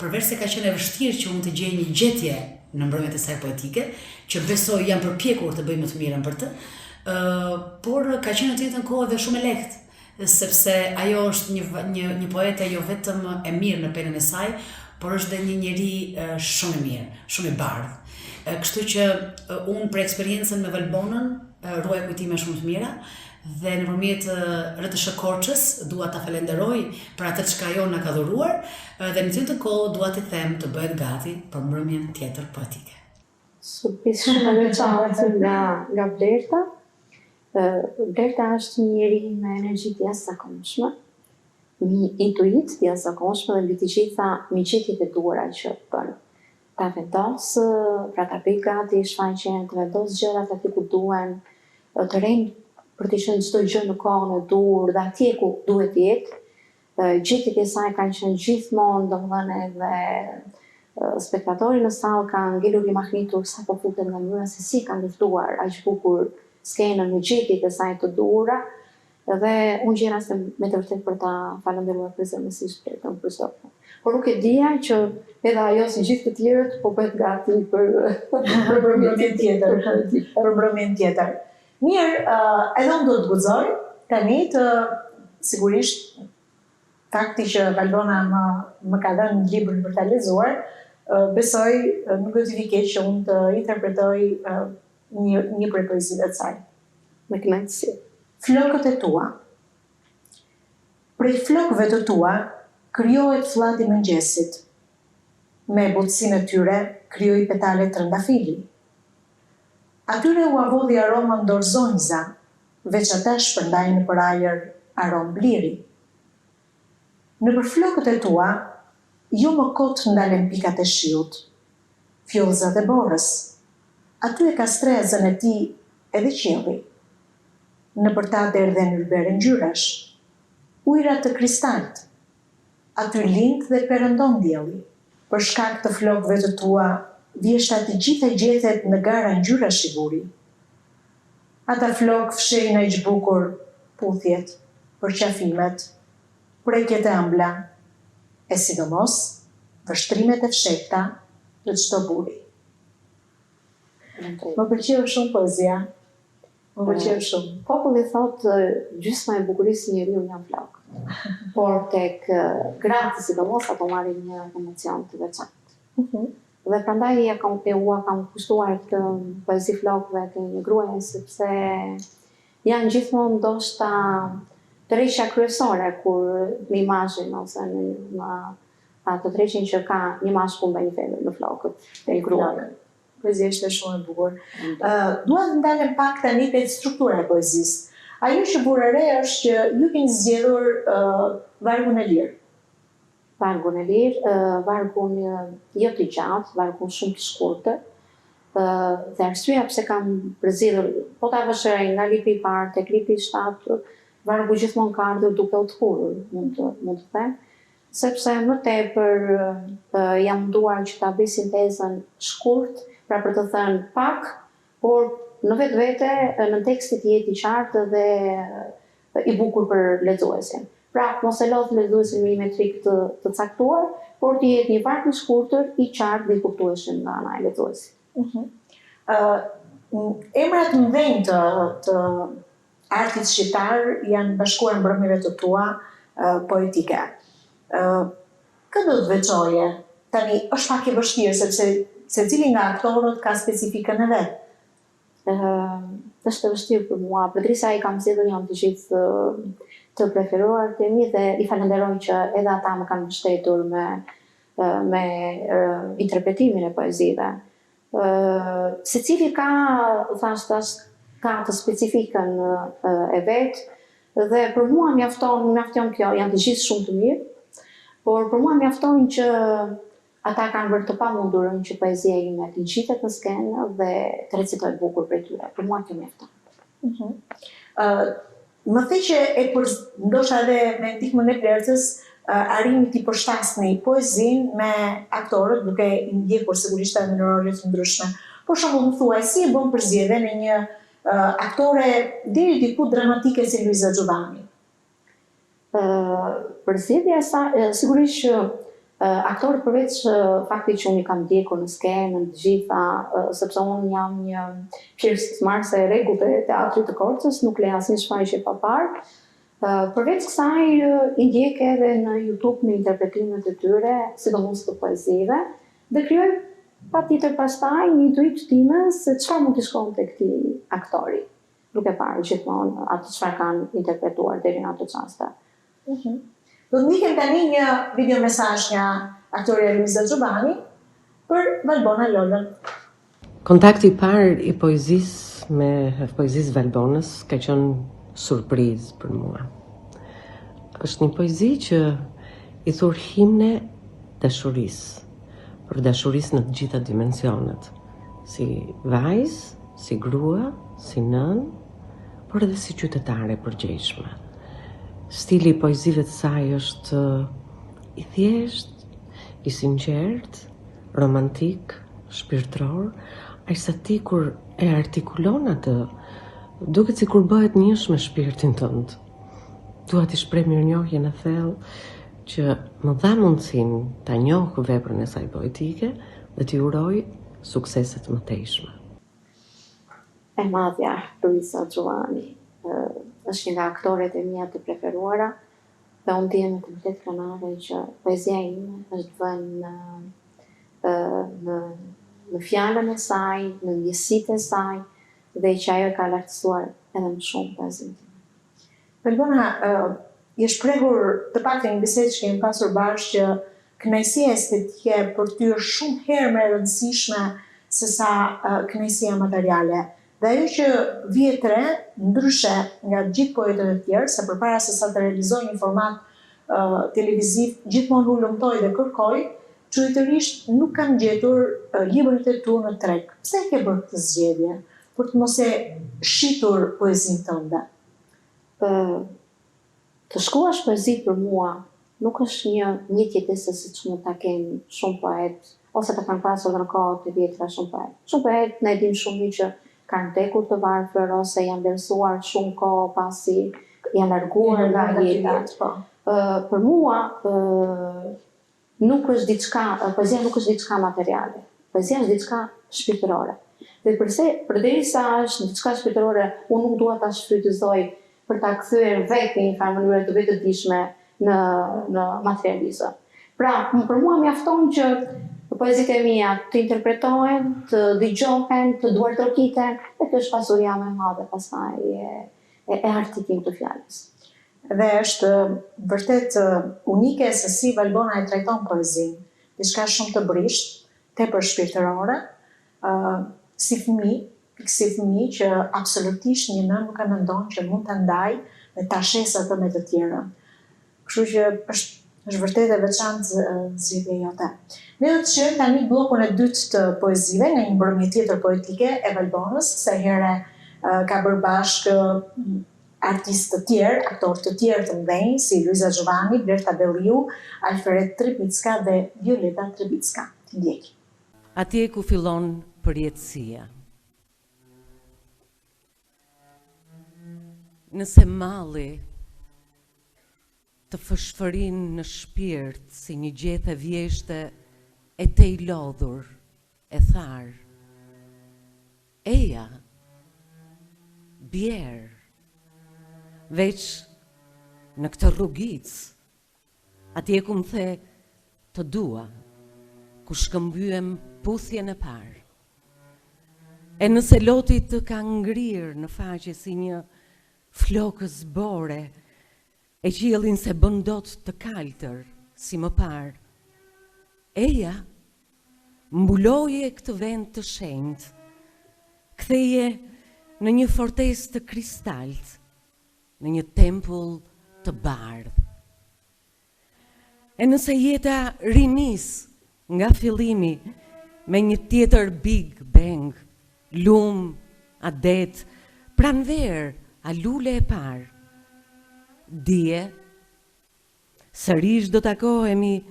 përveç se ka qenë e vështirë që unë të gjej një gjetje në mbrëmjet e saj poetike, që besoj jam përpjekur të bëj më të mirën për të, por ka qenë në të njëjtën kohë dhe shumë e lehtë, sepse ajo është një poete jo vetëm e mirë në penën e saj, por është dhe një njeri shumë e mirë, shumë i bardhë. Kështu që unë për eksperiencën me Valbonën ruaj kujtime shumë të mira dhe nëpërmjet RTS Korçës dua ta falenderoj për atë çka ajo na ka dhuruar dhe në të kohë dua t'i them të bëhet gati për mbrëmjen tjetër poetike. Surprizë shumë e veçantë nga Blerta. Blerta është një njeri me energji të jashtëzakonshme, një intuit të jashtëzakonshme dhe mbi të gjitha miqësit e duara që bën. Ta vendos, pra ta bëj gati shfaqjen, të vendos gjërat aty ku duhen, të rejnë për të qenë çdo gjë në kohën e duhur dhe atje ku duhet të jetë. Gjetjet e saj kanë qenë gjithmonë, domethënë edhe spektatori në sallë ka ngelur i mahnitur sa po futen nga mënyra se si kanë luftuar aq bukur skenën me gjetjet e saj të duhura dhe unë gjera se me të vërtet për ta falenderuar prezëmësisht Blertën për sot. Por nuk e dija që edhe ajo si gjithë të tjerët po bëhet gati për mbrëmjen tjetër. Mirë, edhe unë do të guxoj tani të sigurisht fakti që Valbona më ka dhënë librin për ta lexuar besoj nuk do t'i vi keq që unë të interpretoj një prej poezive të saj. Me kënaqësi. Flokët e tua. Prej flokëve të tua krijohet fllati i mëngjesit. Me butësinë e tyre krijoi petale trëndafili. Atyre u avodhi aroma ndorzonjza, veç ata shpërndajnë nëpër ajër aromë bliri. Nëpër flokët e tua, jo më kot ndalen pikat e shiut, fjollëzat e borës. Aty e ka strezën e tij edhe qielli. Nëpër ta derdhen ylbere ngjyrash, ujëra të kristalt. Aty lind dhe perëndon dielli. Për shkak të flokëve të tua, vjeshta të gjitha gjethet në gara ngjyra shivuri. Ata flokë fshejnë aq bukur puthjet, përqafimet, prekjet e ëmbla, e sidomos vështrimet e fshehta të çdo buri. Më pëlqeu shumë poezia. Më pëlqeu shumë. Populli thotë gjysma e bukurisë njeriu janë flokë. Por tek gratë sidomos ato marrin një emocion të veçantë. Dhe prandaj ua kam kushtuar këtë poezi flokëve të një gruaje sepse janë gjithmonë ndoshta tërheqja kryesore kur në imazhin ose në atë tërheqjen që ka një mashkull dhe një femër në flokët të një gruaje. Poezia është shumë e bukur. Dua të ndalem pak tani te struktura e poezisë. Ajo që bura re është që ju keni zgjedhur vargun e lirë. Vargun e lirë, vargun jo të gjatë, vargun shumë të shkurtër. Dhe arsyeja pse kam përzgjedhur, po ta vëshëroj nga lipi i parë tek lipi i 7, vargu gjithmonë ka ardhur duke u thurur, mund të them, sepse më tepër jam munduar që ta bëj sintezën shkurt, pra për të thënë pak, por në vetvete në tekstit jetë i qartë dhe i bukur për lexuesin. Pra, mos e lodh lexuesin me një metrik të caktuar, por të jetë një varg i shkurtër, i qartë dhe i kuptueshëm nga ana e lexuesit. Emrat të mëdhenj të artit shqiptar janë bashkuar në mbrëmjeve të tua poetike. Kë do të veçoje? Tani është pak e vështirë sepse secili nga aktorët ka specifikën e vet. Është vështirë për mua, përderisa i kam zgjedhur janë të gjithë të preferuar të mi dhe i falenderoj që edhe ata më kanë mbështetur me interpretimin e poezive. Secili ka të specifikën e vet dhe për mua mjafton kjo, janë të gjithë shumë të mirë, por për mua mjafton që ata kanë bërë të pamundurën që poezia ime të ngjitet në skenë dhe të recitojë bukur prej tyre. Për mua kjo mjafton. Më the që ndoshta edhe me ndihmën e Plercës arrini të përshtasni poezinë me aktorët duke i ndjekur sigurisht edhe në role të ndryshme. Për shembull, më thuaj si e bën përzgjedhjen e një aktore deri diku dramatike si Luiza Giovanni? Përzgjedhja e saj sigurisht që aktorët përveç faktit që unë i kam ndjekur në skenë, në të gjitha, sepse unë jam një pjesëmarrëse e rregullt e teatrit të Korçës, nuk le asnjë shfaqje pa parë. Përveç kësaj i ndjek edhe në YouTube në interpretimet e tyre, sidomos të poezive, dhe krijoj patjetër pastaj një intuit time se çfarë mund të shkonte këtij aktori, duke parë gjithmonë atë çfarë kanë interpretuar deri në atë çast. Do të ndihem tani një video mesazh nga aktoreja Luiza Giovanni për Valbona Lolën. Kontakti i parë i poezisë me poezisë Valbonës ka qenë surprizë për mua. Është një poezi që i thur himne dashurisë, për dashurisë në të gjitha dimensionet, si vajzë, si grua, si nën, por edhe si qytetare përgjegjshme. Stili i poezive të saj është i thjesht, i sinqert, romantik, shpirtëror, aq sa ti kur e artikulon atë, duket sikur bëhet njësh me shpirtin tënd. Dua t'i shpreh mirënjohjen e thellë që më dha mundësinë ta njoh veprën e saj poetike dhe t'i uroj suksese të mëtejshme. E madhja Luiza Giovanni është një nga aktoret e mia të preferuara dhe unë ndihem me të vërtetë kënaqur që poezia ime është vënë në fjalën e saj, në ndjesitë e saj, dhe që ajo ka lartësuar edhe më shumë poezinë. Valbona, je shprehur të paktën në bisedë që kemi pasur bashkë që kënaqësia estetike për ty është shumë herë më e rëndësishme se sa kënaqësia materiale. Dhe ajo që vjet re, ndryshe nga gjithë poetët e tjerë, se përpara se sa të realizoj një format televiziv, gjithmonë hulumtoj dhe kërkoj, çuditërisht nuk kam gjetur librat e tu në treg. Pse e ke bërë këtë zgjedhje? Për të mos e shitur poezinë tënde? Të shkruash poezi për mua nuk është një tjetëse siç mund ta kenë shumë poet, ose të kanë pasur në kohët e vjetra shumë poet. Shumë poet ne dim shumë mirë që kanë vdekur të varfër ose janë vlerësuar shumë kohë pasi janë larguar nga jeta. Për mua nuk është diçka, poezia nuk është diçka materiale. Poezia është diçka shpirtërore. Dhe përderisa është diçka shpirtërore, unë nuk dua ta shfrytëzoj për ta kthyer vetë në një farë mënyrë të vetëdijshme në materializëm. Pra, për mua mjafton që poezitë e mia të interpretohen, të dëgjohen, të duartrokiten, dhe kjo është pasuria më e madhe pastaj e artikim të fjalës. Dhe është vërtet unike se si Valbona e trajton poezinë, diçka shumë të brisht, tepër shpirtërore, si fëmijë që absolutisht një nën nuk e mendon që mund ta ndaj dhe ta shes atë me të tjerën. Kështu që është vërtet e veçantë zgjedhja jote. Ne do të shohim tani bllokun e dytë të poezive nga një mbrëmje tjetër poetike e Valbonës, kësaj here ka bërë bashkë artistë të tjerë, aktorë të tjerë të mëdhenj, si Luiza Giovanni, Blerta Belliu, Alfred Tripicka dhe Violeta Tripicka. Të ndjekim. Atje ku fillon përjetësia. Nëse malli të fshfërin në shpirt si një gjethe vjeshte e te i lodhur, e tharë, eja, bjerë, veç në këtë rrugic, atje ku më the të dua, ku shkëmbyem puthjen e parë. E nëse loti të ka ngrirë në faqe si një flokës bore, e qiellin se bëndot të kaltër, si më parë, eja mbuloje këtë vend të shenjtë, ktheje në një fortesë të kristalt, në një tempull të bardhë. E nëse jeta rinis nga fillimi me një tjetër Big Bang, lum, a det, pranver, a lule e parë, dije, sërish do takohemi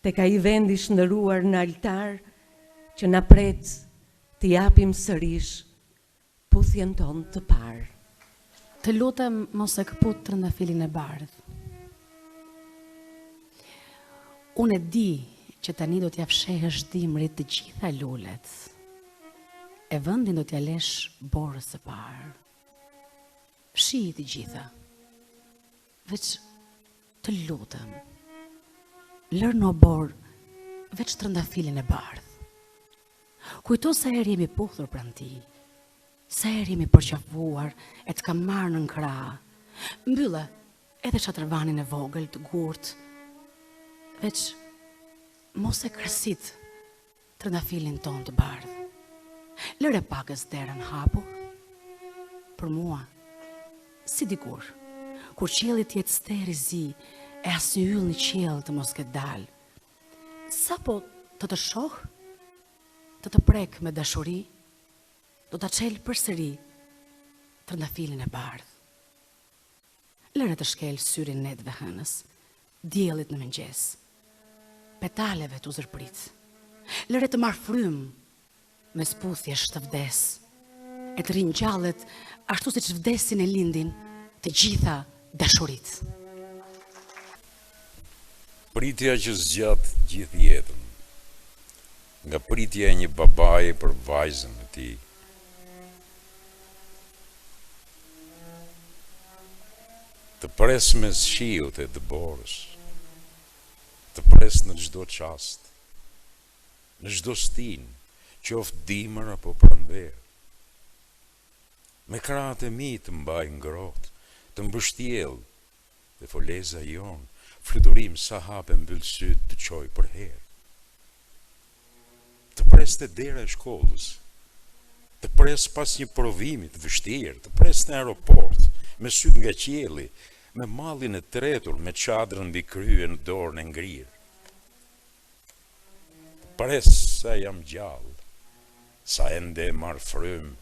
tek ai vendi shndëruar në altar që na pret të japim sërish puthjen tonë të parë. Të lutem mos e këput trëndafilin e bardhë. Unë e di që tani do t'ja fshehësh dimrit të gjitha lulet. E vendin do t'ja lesh borës së parë. Fshi të gjitha. Veç të lutem. Lër në borë veç trëndafilin e bardhë. Kujto sa herë jemi puthur pranë ti. Sa herë jemi përqafuar e të kam marrë në krah. Mbyllë edhe shatërvanin e vogël të gurt. Veç mos e kërsit trëndafilin ton të bardhë. Lëre pakës derën hapur. Për mua, si dikur, kur qiellit jetë steri zi e as një yll një qiell të mos ketë dalë. Sa po të shoh, të prek me dashuri, do të qelë përsëri trëndafilin e bardhë. Lëre të shkel syrin netëve hënës, diellit në mëngjes, petaleve të uzërprit. Lëre të marë frymë me sputhjesh të vdes, e të rinjallet ashtu si që vdesin e lindin të gjitha dashurit. Pritja që zgjat gjithë jetën, nga pritja e një babaje për vajzën e tij, të pres me shiut e dëborës, të pres në çdo çast, në çdo stin, qoftë dimër apo pranverë. Me krahët e mi të mbaj ngrohtë, të mbështjell, dhe foleza jon, fluturim sa hape mbyll syt të qoj për herë. Të pres të dera e shkollës, të pres pas një provimi të vështirë, të pres në aeroport, me syt nga qielli, me mallin e tretur, me çadrën mbi krye në dorën e ngrirë. Të pres sa jam gjallë, sa ende e marr frymë.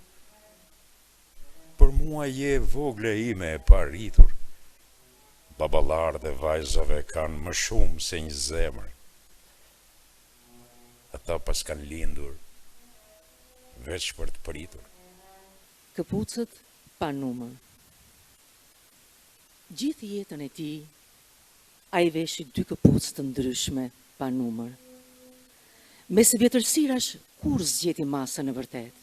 Për mua je vogla ime e paritur. Baballar dhe vajzave kanë më shumë se një zemër. Ata pas kanë lindur, veç për të pritur. Këpucët pa numër. Gjithë jetën e tij, ai veshi 2 këpucë të ndryshme pa numër. Mes vjetërsirash kur zgjeti masën e vërtet.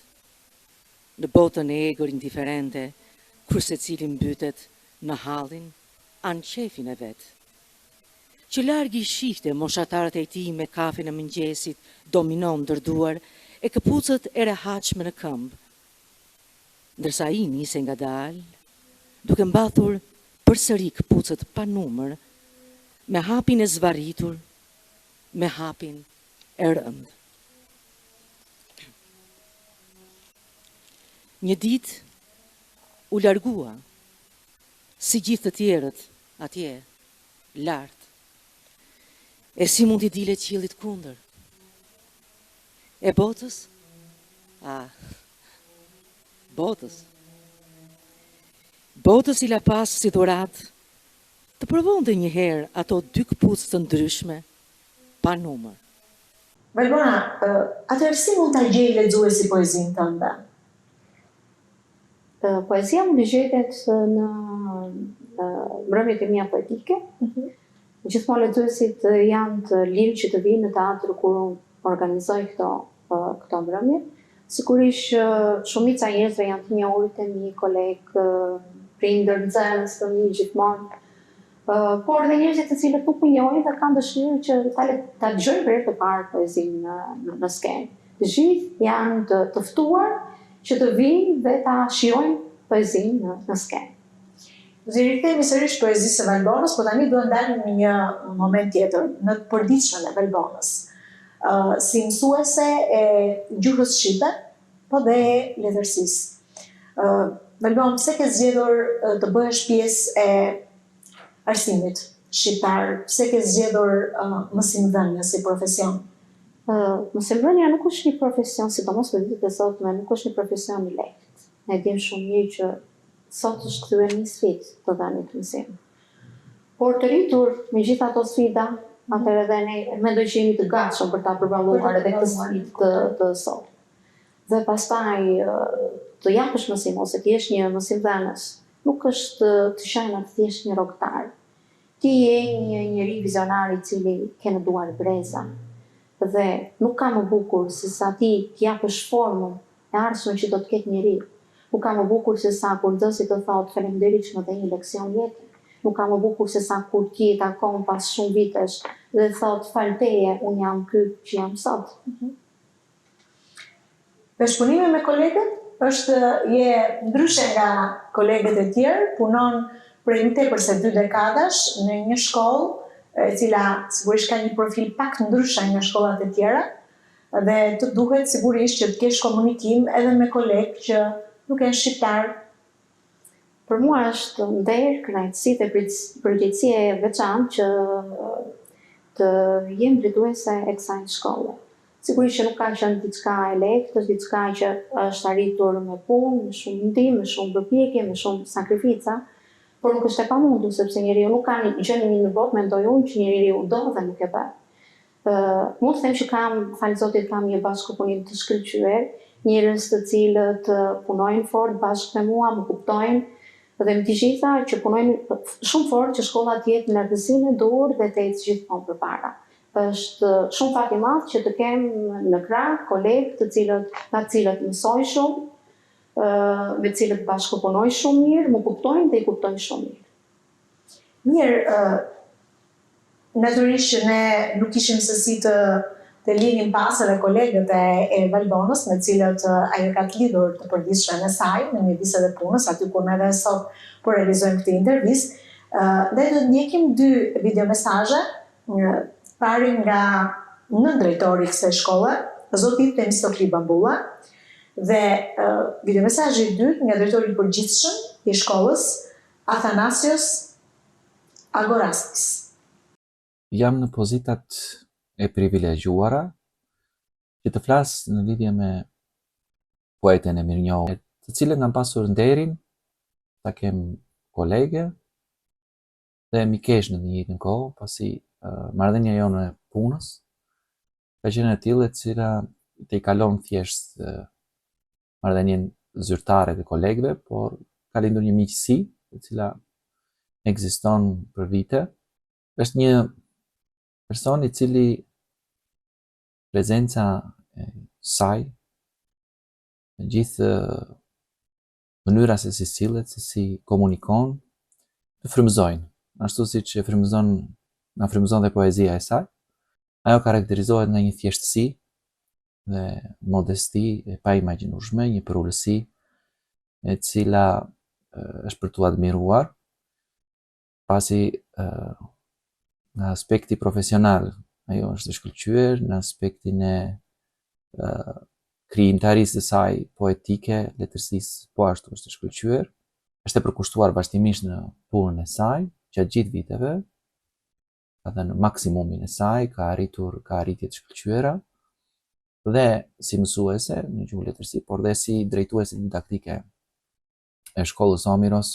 Në botën e egër indiferente, kur secili mbytet në hallin, anë qefin e vet. Që largi shihte moshatarët e tij me kafin e mëngjesit, dominon ndërduar, e këpucët e rehatshme në këmbë. Ndërsa ai nisi ngadalë, duke mbathur përsëri këpucët pa numër, me hapin e zvarritur, me hapin e rëndë. Një ditë u largua, si gjithë të tjerët, atje, lartë. E si mund t'i dile qiellit kundër? E botës? Botës. Botës i la pas si dhuratë, të provonte një herë ato 2 këpucë të ndryshme, pa numër. Valbona, atëherë si mund ta gjejë lexuesi poezinë tënde? Poezia mund të gjetet në mbrëmjet e mia poetike. Gjithmonë lexuesit janë të lirë që të vinë në teatr kur unë organizoj këto mbrëmje. Sigurisht shumica e njerëzve janë të njohurit e mi, kolegë, prindër, nxënës të mi gjithmonë. Por dhe njerëzit të cilët nuk më njohin dhe kanë dëshirë që ta dëgjojnë për herë të parë poezinë në skenë. Të gjithë janë të ftuar që të vinë dhe ta shijojnë poezinë në skenë. Do rikthehemi sërish poezisë së Valbonës, por tani do ndalim në një moment tjetër, në të përditshmën e Valbonës. Si mësuese e gjuhës shqipe, po dhe letërsisë. Valbonë, pse ke zgjedhur të bëhesh pjesë e arsimit shqiptar? Pse ke zgjedhur mësimdhënie si profesion? Mësimdhënia nuk është një profesion, sidomos në ditët e sotme, nuk është një profesion i lehtë. Ne dim shumë mirë që sot është kthyer një sfidë të dhënit mësim. Por të rritur me gjithë ato sfida, atëherë edhe ne mendoj që jemi të gatshëm për ta përballuar edhe këtë sfidë të sot. Dhe pastaj të japësh mësim ose të jesh një mësimdhënës, nuk është të shajnë të thjesht një rrogtar. Ti je një njeri vizionar i cili ke në duar breza. Dhe nuk ka më bukur se sa ti t'japësh formën e ardhshme që do të ketë njeriu. Nuk ka më bukur se sa kur dësi të thotë faleminderit që më dhe një leksion jete. Nuk ka më bukur se sa kur ti e takon pas shumë vitesh dhe thotë fal teje, unë jam ky që jam sot. Bashkëpunimi me kolegët je ndryshe nga kolegët e tjerë, punon prej më tepër se 2 dekadash në një shkollë e cila sigurisht ka një profil pak të ndryshe nga shkollat e tjera dhe të duhet sigurisht që të kesh komunikim edhe me kolegë që nuk janë shqiptar. Për mua është nder, kënaqësi dhe përgjegjësi e veçantë që të jem drejtuese e kësaj shkolle. Sigurisht që nuk ka qenë diçka e lehtë, është diçka që është arritur me punë, me shumë ndim, me shumë përpjekje, me shumë sakrifica. Por nuk është e pamundur, sepse njeriu nuk ka një gjë në botë, mendoj unë që njeriu do dhe nuk e bën. Mund të them që kam, falë Zotit, kam një bashkëpunim të shkëlqyer, njerëz të cilët punojnë fort bashkë me mua, më kuptojnë dhe më të gjitha që punojnë shumë fort që shkolla të jetë në lartësinë e dur dhe të ecë gjithmonë përpara. Është shumë fat i madh që të kem në krah kolegë të cilët mësoj shumë, me cilët bashkëpunoj shumë mirë, më kuptojnë dhe i kuptojnë shumë mirë. Mirë, natyrisht që ne nuk ishim se si të të linjin pas edhe kolegët e Valbonës, me cilët ajo ka të lidhur të përditshme me saj, në një bisedë punës, aty ku ne edhe sot po realizojmë këtë intervistë. Dhe do të ndjekim 2 videomesazhe, pari nga nën drejtori i kësaj shkolle, zoti Temistokli Bambulla, dhe videomesazhi i dytë nga drejtori i përgjithshëm i shkollës, Athanasios Agorastis. Jam në pozitat e privilegjuara që të flas në lidhje me poeten e mirënjohur, të cilën kam pasur nderin ta kem kolege dhe mikesh në të njëjtën kohë, pasi marrëdhënia jonë e punës ka qenë e tillë e cila të i kalon thjesht marrëdhënien zyrtare të kolegëve, por ka lindur një miqësi e cila ekziston për vite. Është një person i cili prezenca e saj, në gjithë mënyra se si sillet, se si komunikon, të frymëzojnë. Ashtu siç na frymëzon dhe poezia e saj, ajo karakterizohet nga një thjeshtësi dhe modesti e paimagjinueshme, një përullësi e cila është për tu admiruar, pasi nga aspekti profesional ajo është e shkëlqyer, në aspektin e krijimtarisë së saj poetike, letërsisë, po ashtu është e shkëlqyer. Është e përkushtuar vazhdimisht në punën e saj, gjatë gjithë viteve, edhe në maksimumin e saj, ka arritje të shkëlqyera, dhe si mësuese në gjuhë letërsi, por dhe si drejtuese didaktike e shkollës Omiros,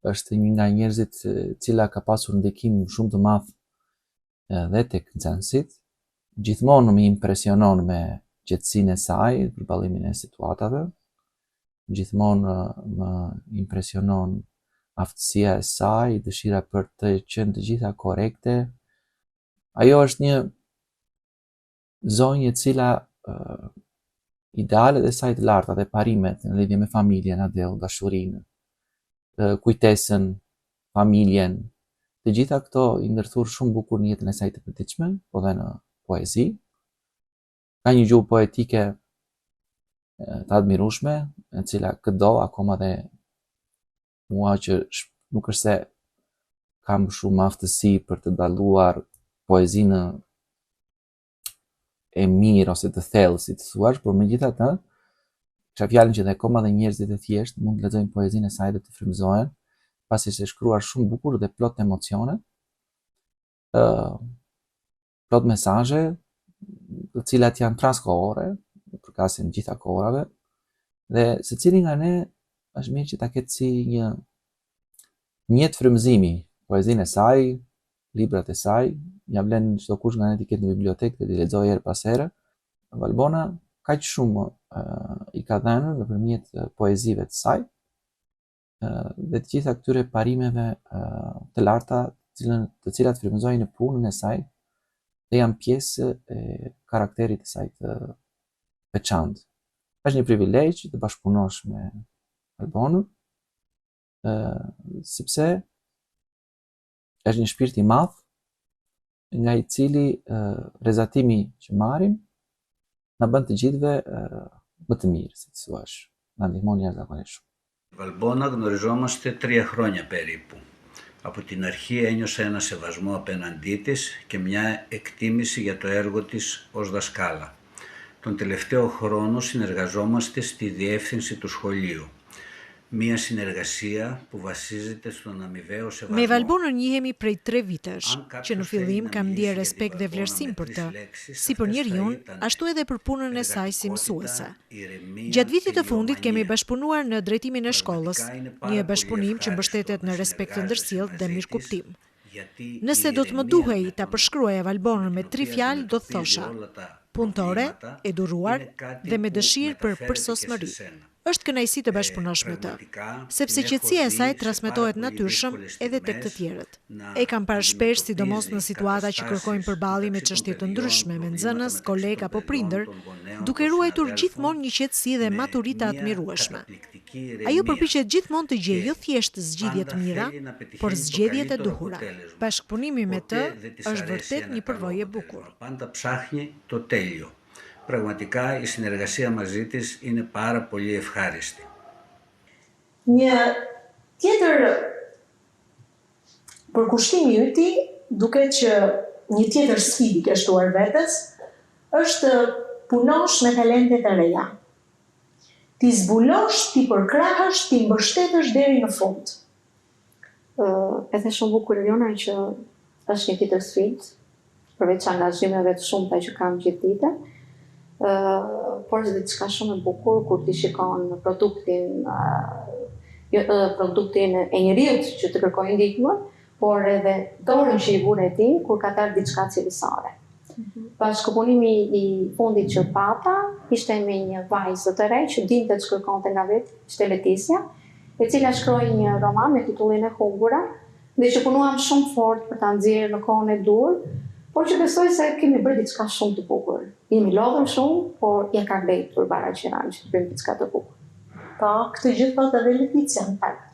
është një nga njerëzit cila ka pasur ndikim shumë të madh dhe tek nxënësit. Gjithmonë më impresionon me qetësinë e saj, përballëmin e situatave. Gjithmonë më impresionon aftësia e saj, dëshira për të qenë të gjitha korrekte. Ajo është një zonjë e cila idealet e saj të larta dhe parimet në lidhje me familjen, adell, dashurinë, kujtesën, familjen, të gjitha këto i ndërthur shumë bukur në jetën e saj të përditshme, po dhe në poezi. Ka një gjuhë poetike të admirueshme, e cila këdo akoma dhe mua që nuk është se kam shumë aftësi për të dalluar poezinë e mirë ose të thellë, si të thuash, por megjithatë, kisha fjalën që dhe akoma dhe njerëzit e thjeshtë mund të lexojnë poezinë e saj dhe të frymëzohen, pasi është e shkruar shumë bukur dhe plot emocione, plot mesazhe, të cilat janë transkohore, përkasin gjitha kohërave, dhe secili nga ne është mirë që ta ketë si një mjet frymëzimi poezinë e saj, librat e saj. Ja vlen çdo kush nga ne të ketë në bibliotekë dhe t'i lexojë her pas here. Valbona kaq shumë i ka dhënë nëpërmjet poezive të saj, dhe të gjitha këtyre parimeve të larta, të cilat frymëzojnë në punën e saj dhe janë pjesë e karakterit të saj të veçantë. Është një privilegj të bashkëpunosh me Valbonën, sepse është një shpirt i madh, nga i cili rezatimi që marrim na bën të gjithëve më të mirë, si të thuash. Na ndihmon jashtëzakonisht shumë. Βαλμπόνα γνωριζόμαστε 3 χρόνια περίπου. Από την αρχή ένιωσα ένα σεβασμό απέναντί της και μια εκτίμηση για το έργο της ως δασκάλα. Τον τελευταίο χρόνο συνεργαζόμαστε στη διεύθυνση του σχολείου. Μια συνεργασία που βασίζεται στον αμοιβαίο σεβασμό. Me Valbonën njihemi prej 3 vitesh, që në fillim kam ndier respekt dhe vlerësim për të, si për njeriun, ashtu edhe për punën e saj si mësuese. Gjatë vitit të fundit kemi bashkëpunuar në drejtimin e shkollës, një bashkëpunim që mbështetet në respekt të ndërsjellë dhe mirëkuptim. Nëse do të më duhej ta përshkruaja Valbonën me 3 fjalë, do të thosha: punëtore, e duruar dhe me dëshirë për përsosmëri. është kënaqësi të bashkëpunosh me të, sepse qetësia e saj transmetohet natyrshëm edhe tek të tjerët. E kam parë shpesh, sidomos në situata që kërkojnë përballje me çështje të ndryshme me nxënës, koleg apo prindër, duke ruajtur gjithmonë një qetësi dhe maturitet admirueshme. Ajo përpiqet gjithmonë të gjejë jo thjesht zgjidhje të mira, por zgjedhjet e duhura. Bashkëpunimi me të është vërtet një përvojë e bukur. Πάντα ψάχνει το τέλειο. Πραγματικά η συνεργασία μαζί της είναι πάρα πολύ ευχάριστη. Një tjetër përkushtim i yti, duket që një tjetër sfidë ke shtuar vetes, është punosh me talentet e reja. Ti zbulosh, ti përkrahësh, ti mbështetësh deri në fund. Edhe shumë bukur Jona që është një tjetër sfidë, përveç angazhimeve të shumta që kam gjithë ditën, por është diçka shumë e bukur kur ti shikon produktin e njeriut që të kërkojë ndihmë, por edhe dorën që i vure ti kur ka dalë diçka cilësore. Bashkëpunimi i fundit që pata ishte me një vajzë të re që dinte të shkërkonte nga vetë, ishte Leticia, e cila shkroi një roman me titullin e Humbura, dhe që punuam shumë fort për ta nxjerrë në kohën e dur, por që besoj se kemi bërë diçka shumë të bukur. Jemi lodhur shumë, por ja ka vlerëtur bara që të bëjmë diçka të bukur. Po, këtë gjithë thot edhe Leticia në fakt.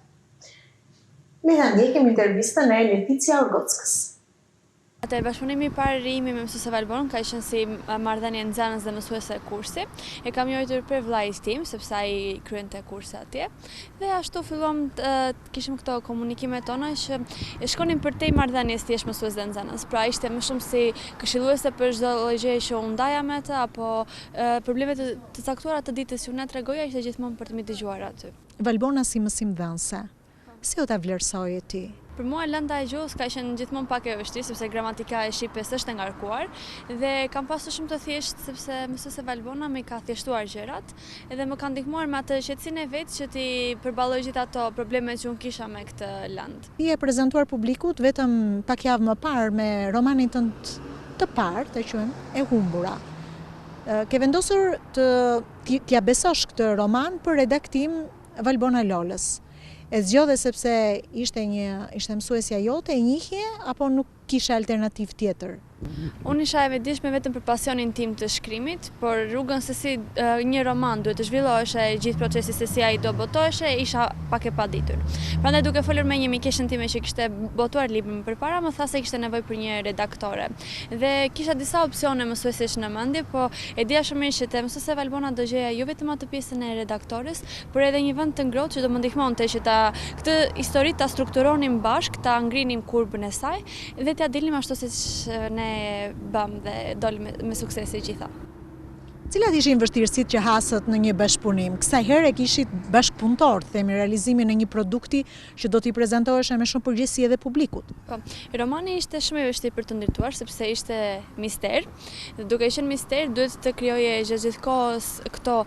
Le ta ndjekim intervistën e Leticia Orgockës. Atë bashkëpunimi i parë imi me mësuese Valbon ka qenë si marrëdhënie nxënës dhe mësuese e kursi. E kam njojtur për vllajt tim sepse ai kryente kurse atje. Dhe ashtu filluam të kishim këto komunikime tona që shkonin për te marrëdhënies thjesht mësues dhe nxënës. Pra ishte më shumë si këshilluese për çdo lloj gjëje që u ndaja me të apo probleme të caktuara të ditës që unë tregoja ishte gjithmonë për të më dëgjuar aty. Valbona si mësimdhënëse, si u ta vlerësoje ti? Për mua lënda e gjuhës ka qenë gjithmonë pak e vështirë sepse gramatika e shqipes është e ngarkuar dhe kam pasur shumë të thjeshtë sepse mësuese Valbona më ka thjeshtuar gjërat edhe më ka ndihmuar me atë qetësinë e vet që ti përballoj gjithë ato probleme që unë kisha me këtë lëndë. Ti e prezantuar publikut vetëm pak javë më parë me romanin tënd të parë, të quajmë E Humbura. Ke vendosur t'ja besosh këtë roman për redaktim Valbona Lolës. E zgjodhe sepse ishte mësuesja jote, e njihje, apo nuk kisha alternativë tjetër? Unë isha e vetëdijshme vetëm për pasionin tim të shkrimit, por rrugën se si një roman duhet të zhvilloheshe, gjithë procesi se si ai do botoheshe, isha pak e paditur. Prandaj duke folur me një mikeshën time që kishte botuar librin përpara, më tha se kishte nevojë për një redaktore. Dhe kisha disa opsione mësuesesh në mendje, po e dija shumë mirë që te mësuese Valbona do gjeja jo vetëm atë pjesën e redaktores, por edhe një vend të ngrohtë që do më ndihmonte që këtë histori ta strukturonim bashkë, ta ngrinim kurbën e saj dhe t'ja dilnim ashtu siç ne bëm dhe dolim me suksese gjitha. Cilat ishin vështirësitë që hasët në një bashkëpunim? Kësaj herë e kishit bashkëpunëtor, themi, realizimin e një produkti që do t'i prezentoheshe me shumë përgjegjësi edhe publikut. Po, romani ishte shumë i vështirë për të ndërtuar sepse ishte mister. Dhe duke qenë mister, duhet të krijoje gjithkohës këto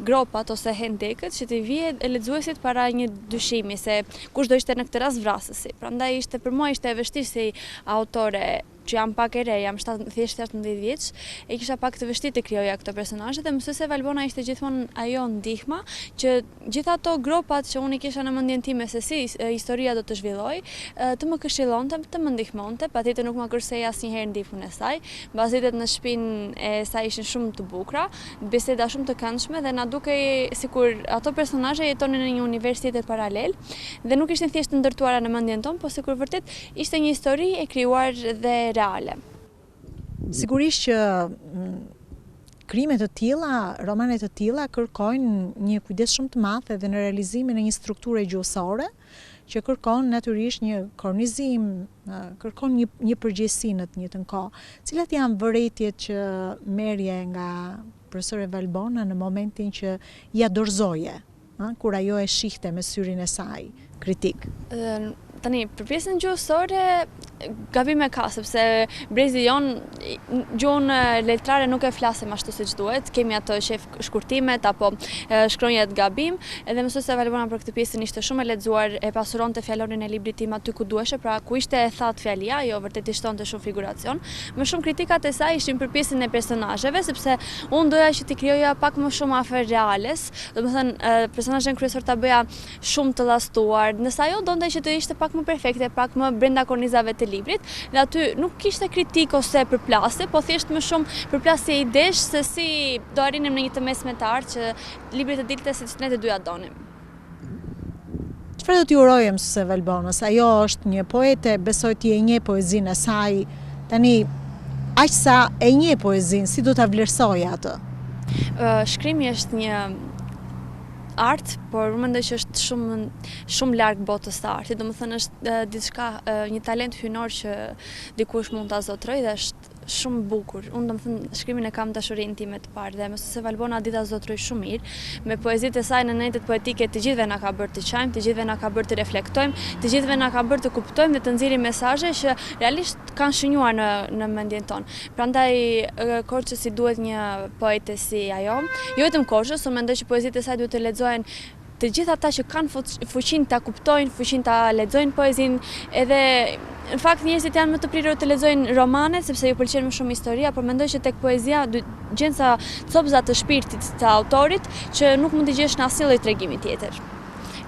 gropat ose hendekët që t'i vije lexuesit para një dyshimi se kush do ishte në këtë rast vrasësi. Prandaj për mua ishte e vështirë si autore që jam pak e re, jam thjesht 17 vjeç, e kisha pak të vështirë të krijoja këto personazhe dhe mësuese Valbona ishte gjithmonë ajo ndihma që gjithë ato gropat që unë i kisha në mendjen time se si historia do të zhvilloj, të më këshillonte, të më ndihmonte, patjetër nuk më kursej asnjëherë ndihmën e saj. Bazitet në shtëpinë e saj ishin shumë të bukura, biseda shumë të këndshme dhe na dukej sikur ato personazhe jetonin në një univers tjetër paralel dhe nuk ishin thjesht të ndërtuara në mendjen tonë, por sikur vërtet ishte një histori e krijuar dhe reale. Sigurisht që krime të tilla, romane të tilla kërkojnë një kujdes shumë të madh edhe në realizimin e një strukture gjuhësore që kërkon natyrisht një kornizim, kërkon një përgjegjësi në të njëjtën kohë. Cilat janë vërejtjet që merrje nga profesore Valbona në momentin që ja dorëzoje, kur ajo e shihte me syrin e saj kritik? Tani, për pjesën gjuhësore, gabime ka, sepse brezi jon gjuhën letrare nuk e flasim ashtu siç duhet. Kemi ato shkurtimet apo shkronjat gabim, edhe mësuesja Valbona për këtë pjesën ishte shumë e lexuar, e pasuronte fjalorin e librit tim aty ku duheshe, pra ku ishte e thatë fjalia, jo vërtet i shtonte shumë figuracion. Më shumë kritikat e saj ishin për pjesën e personazheve, sepse unë doja që t'i krijoja pak më shumë afër reales, domethënë personazhin kryesor ta bëja shumë të llastuar, ndërsa ajo donte që të ishte pak më perfekte, pak më brenda kornizave të librit, dhe aty nuk kishte kritik ose përplasje, po thjesht më shumë përplasje idesh se si do arrinim në një të mesmetar që libri të dilte siç ne të dyja donim. Çfarë do t'i urojë mësuese Valbonës? Ajo është një poete, besoj ti e njeh poezinë e saj. Tani aq sa e njeh poezinë, si do ta vlerësoj atë? Shkrimi është një art, por unë mendoj që është shumë larg botës së artit. Domethënë është diçka, një talent hynor që dikush mund ta zotrojë dhe është shumë bukur. Unë domethënë shkrimin e kam dashurinë time të parë dhe mësuese Valbona di ta zotroj shumë mirë. Me poezitë e saj në nëntet poetike të gjithëve na ka bërë të qajmë, të gjithëve na ka bërë të reflektojmë, të gjithëve na ka bërë të kuptojmë dhe të nxjerrim mesazhe që realisht kanë shënjuar në mendjen tonë. Prandaj Korçës i duhet një poete si ajo. Jo vetëm Korçës, unë mendoj që poezitë e saj duhet të lexohen të gjithë ata që kanë fuqinë ta kuptojnë, fuqinë ta lexojnë poezinë, edhe në fakt njerëzit janë më të prirur të lexojnë romane sepse ju pëlqen më shumë historia, por mendoj që tek poezia gjen sa copëza të shpirtit të autorit që nuk mund t'i gjesh në asnjë lloj tregimi tjetër.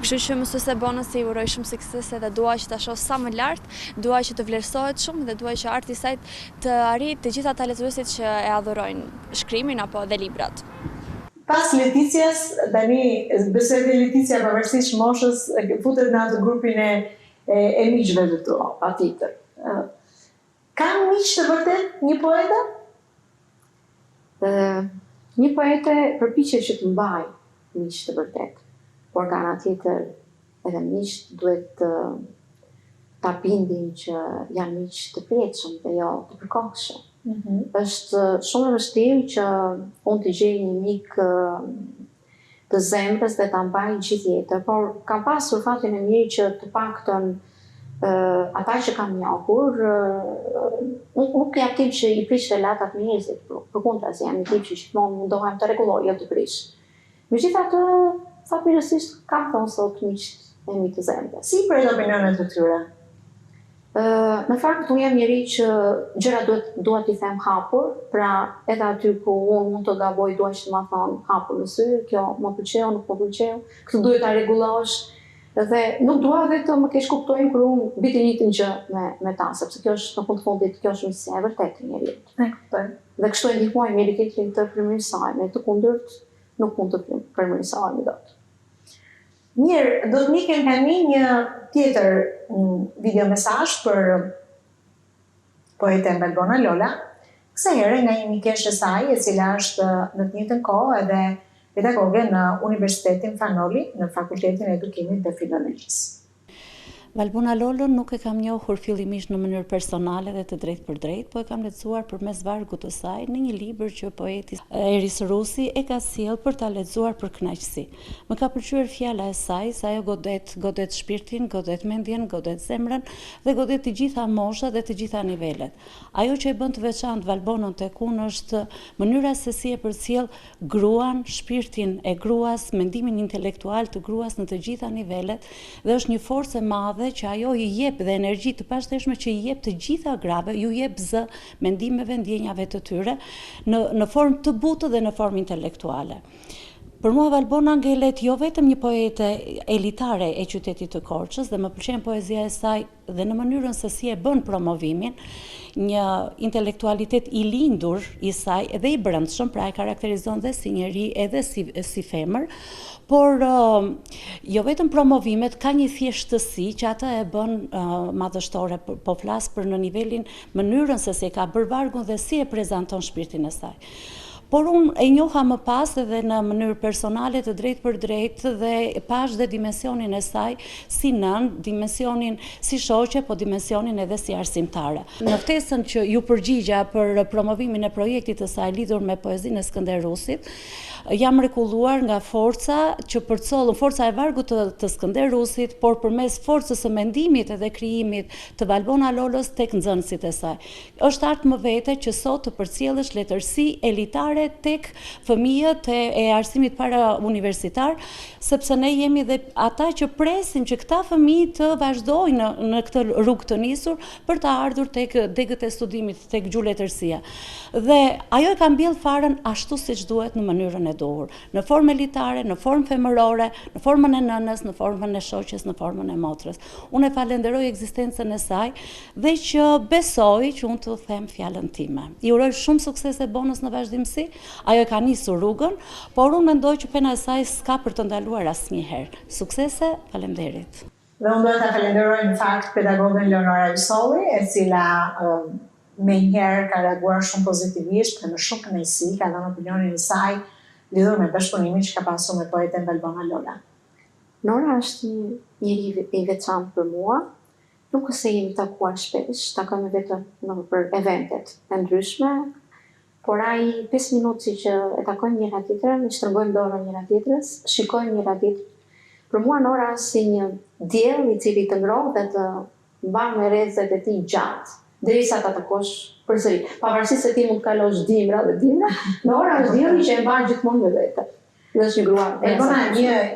Kështu që mësuese Bonës i uroj shumë sukses dhe dua që ta shoh sa më lart, dua që të vlerësohet shumë dhe dua që arti i saj të arrijë të gjithë ata lexuesit që e adhurojnë shkrimin apo dhe librat. Pas Leticias, tani besoj që Leticia pavarësisht moshës futet në atë grupin e miqve të tu. Patjetër. Ka miq të vërtet një poete? Një poete përpiqet që të mbaj miq të vërtet, por nga ana tjetër edhe miqt duhet ta bindin që janë miq të pritshëm dhe jo të përkohshëm. Është shumë e vështirë që unë të gjej një mik të zemrës dhe ta mbaj gjithë jetën, por kam pasur fatin e mirë që të paktën ata që kam njohur, nuk jam tip që i prish relatat me njerëzit, përkundrazi jam një tip që gjithmonë mundohem të rregulloj, jo të prish. Megjithatë, fatmirësisht kam thonë sot miqt e mi të zemrës. Si predominojnë të tyre? Në fakt, unë jam njeri që gjëra duhet t'i them hapur, pra edhe aty ku unë mund të gaboj duhet që ma thonë hapur në sy, kjo më pëlqeu, nuk më pëlqeu, këtë duhet ta rregullosh, dhe nuk dua dhe të më kesh kuptojnë kur unë biti një të gjë me ta, sepse kjo është në fund fundit, kjo është miqësia e vërtetë e njeriut. Dhe kështu e ndihmoj njëri tjetrin të përmirësohemi, të kundërt nuk mund të përmirësohemi dot. Mirë, do të nikem tani një tjetër video mesazh për poeten Valbona Lola, kësaj here nga një mikeshe saj, e cila është në të njëjtën kohë edhe pedagoge në Universitetin Fanoli, në Fakultetin e Edukimit dhe Filologjisë. Valbona Lolën nuk e kam njohur fillimisht në mënyrë personale dhe të drejtë për drejtë, po e kam lexuar përmes vargut të saj në një libër që poeti Eris Rusi e ka sjell për ta lexuar për kënaqësi. Më ka pëlqyer fjala e saj, se ajo godet shpirtin, godet mendjen, godet zemrën dhe godet të gjitha moshat dhe të gjitha nivelet. Ajo që e bën të veçantë Valbonën tek unë është mënyra se si e përcjell gruan, shpirtin e gruas, mendimin intelektual të gruas në të gjitha nivelet dhe është një forcë e madhe që ajo i jep dhe energji të pashteshme që i jep të gjitha grave, ju jep zë mendimeve, ndjenjave të tyre në formë të butë dhe në formë intelektuale. Për mua Valbona ngelet jo vetëm një poete elitare e qytetit të Korçës dhe më pëlqen poezia e saj dhe në mënyrën se si e bën promovimin, një intelektualitet i lindur i saj edhe i brendshëm, pra e karakterizon dhe si njeri edhe si femër, por jo vetëm promovimet, ka një thjeshtësi që ata e bën madhështore, po flas për në nivelin mënyrën se si e ka bërë vargun dhe si e prezanton shpirtin e saj. Por unë e njoha më pas edhe në mënyrë personale të drejt për drejt dhe pash dhe dimensionin e saj si nën, dimensionin si shoqe, po dimensionin edhe si arsimtare. Në ftesën që ju përgjigja për promovimin e projektit të saj lidhur me poezinë e Skënder Rusit, jam mrekulluar nga forca që përcollën, forca e vargut të Skënder Rusit, por përmes forcës së mendimit edhe krijimit të Valbona Lolës tek nxënësit e saj. Është art më vete që sot të përcjellësh letërsi elitare tek fëmijët e arsimit para universitar, sepse ne jemi dhe ata që presim që këta fëmijë të vazhdojnë në këtë rrugë të nisur për të ardhur tek degët e studimit, tek gjuhëletërsia. Dhe ajo e ka mbjell farën ashtu siç duhet në mënyrën e duhur, në formë elitare, në formë femërore, në formën e nënës, në formën e shoqes, në formën e motrës. Unë e falenderoj ekzistencën e saj dhe që besoj që unë të them fjalën time. I uroj shumë sukses e Bonës në vazhdimsi, ajo e ka nisur rrugën, por unë mendoj që pena e saj s'ka për të ndaluar asnjëherë. Suksese, faleminderit. Dhe unë do të falenderoj në fakt pedagogën Leonora Ysolli, e cila me njëherë ka reaguar shumë pozitivisht dhe me shumë kënaqësi, ka dhënë opinionin e saj lidhur me bashkëpunimin që ka pasur me poeten Valbona Lola. Nora është një i veçantë për mua, nuk se jemi takuar shpesh, takojmë vetëm për eventet e ndryshme, por ai 5 minutë që e takojmë njëra tjetrën, i shtrëngojmë dorën njëra tjetrës, shikojmë njëra tjetrën. Për mua Nora është si një diell i cili të ngrohtë dhe të mban me rrezet e tij gjatë, derisa ta takosh përsëri. Pavarësisht se ti mund të kalosh dimra dhe dimra, Nora është dielli që e mban gjithmonë me vete. Dhe është një grua.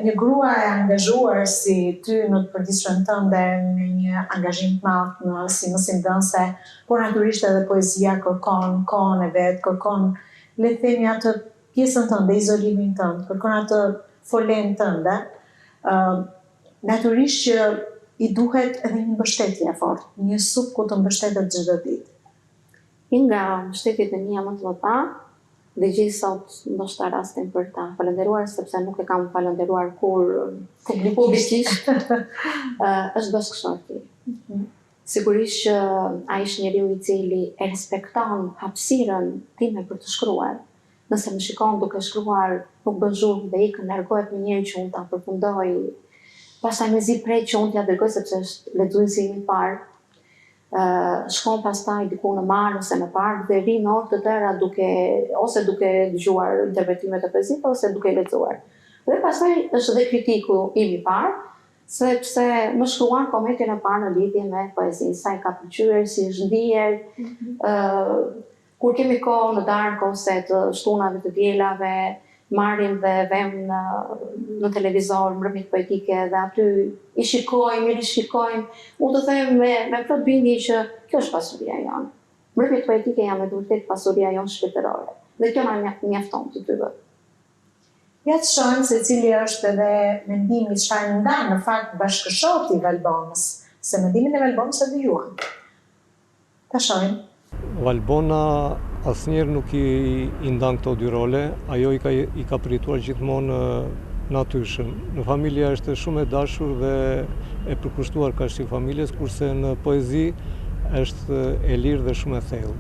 Një grua e angazhuar si ty në të përditshmën tënde me një angazhim të madh si mësimdhënëse, por natyrisht edhe poezia kërkon kohën e vet, kërkon le të themi atë pjesën tënde, izolimin tënd, kërkon atë folen tënde. Natyrisht që i duhet edhe një mbështetje e fortë, një sup ku të mbështetet çdo ditë. Nga mbështetjet e mia më të mëdha, dhe gjithë sot ndoshta rastin për ta falenderuar, sepse nuk e kam falenderuar kur publikisht, është bashkëshorti. Sigurisht që ai është njeriu i cili e respekton hapësirën time për të shkruar. Nëse më shikon duke shkruar, nuk bën zhurmë dhe ikën, largohet me njëri që unë ta përfundoj, pastaj me zi prej që unë t'ja dërgoj sepse është lexuesi im i parë. Shkon pastaj diku në mal ose në park dhe ri në orë të tëra duke dëgjuar interpretimet e poezisë ose duke lexuar. Dhe pastaj është edhe kritiku im i parë, sepse më shkruan komentin e parë në lidhje me poezinë, sa i ka pëlqyer, si është ndier, kur kemi kohë në darkë ose të shtunave të dielave, marrim dhe vem në televizor mbrëmjet poetike dhe aty i shikojmë, i rishikojmë. Unë të them me plot bindje që kjo është pasuria jonë. Mbrëmjet poetike janë me vërtet pasuria jonë shpirtërore. Dhe kjo na mjafton të dy. Ja të shohim se cili është edhe mendimi çfarë ndan në fakt bashkëshorti i Valbonës, se mendimin e Valbonës e dëgjuan. Ta shohim. Valbona asnjëherë nuk i ndan këto dy role, ajo i ka përjetuar gjithmonë natyrshëm. Në familje është shumë e dashur dhe e përkushtuar ka si familjes, kurse në poezi është e lirë dhe shumë e thellë.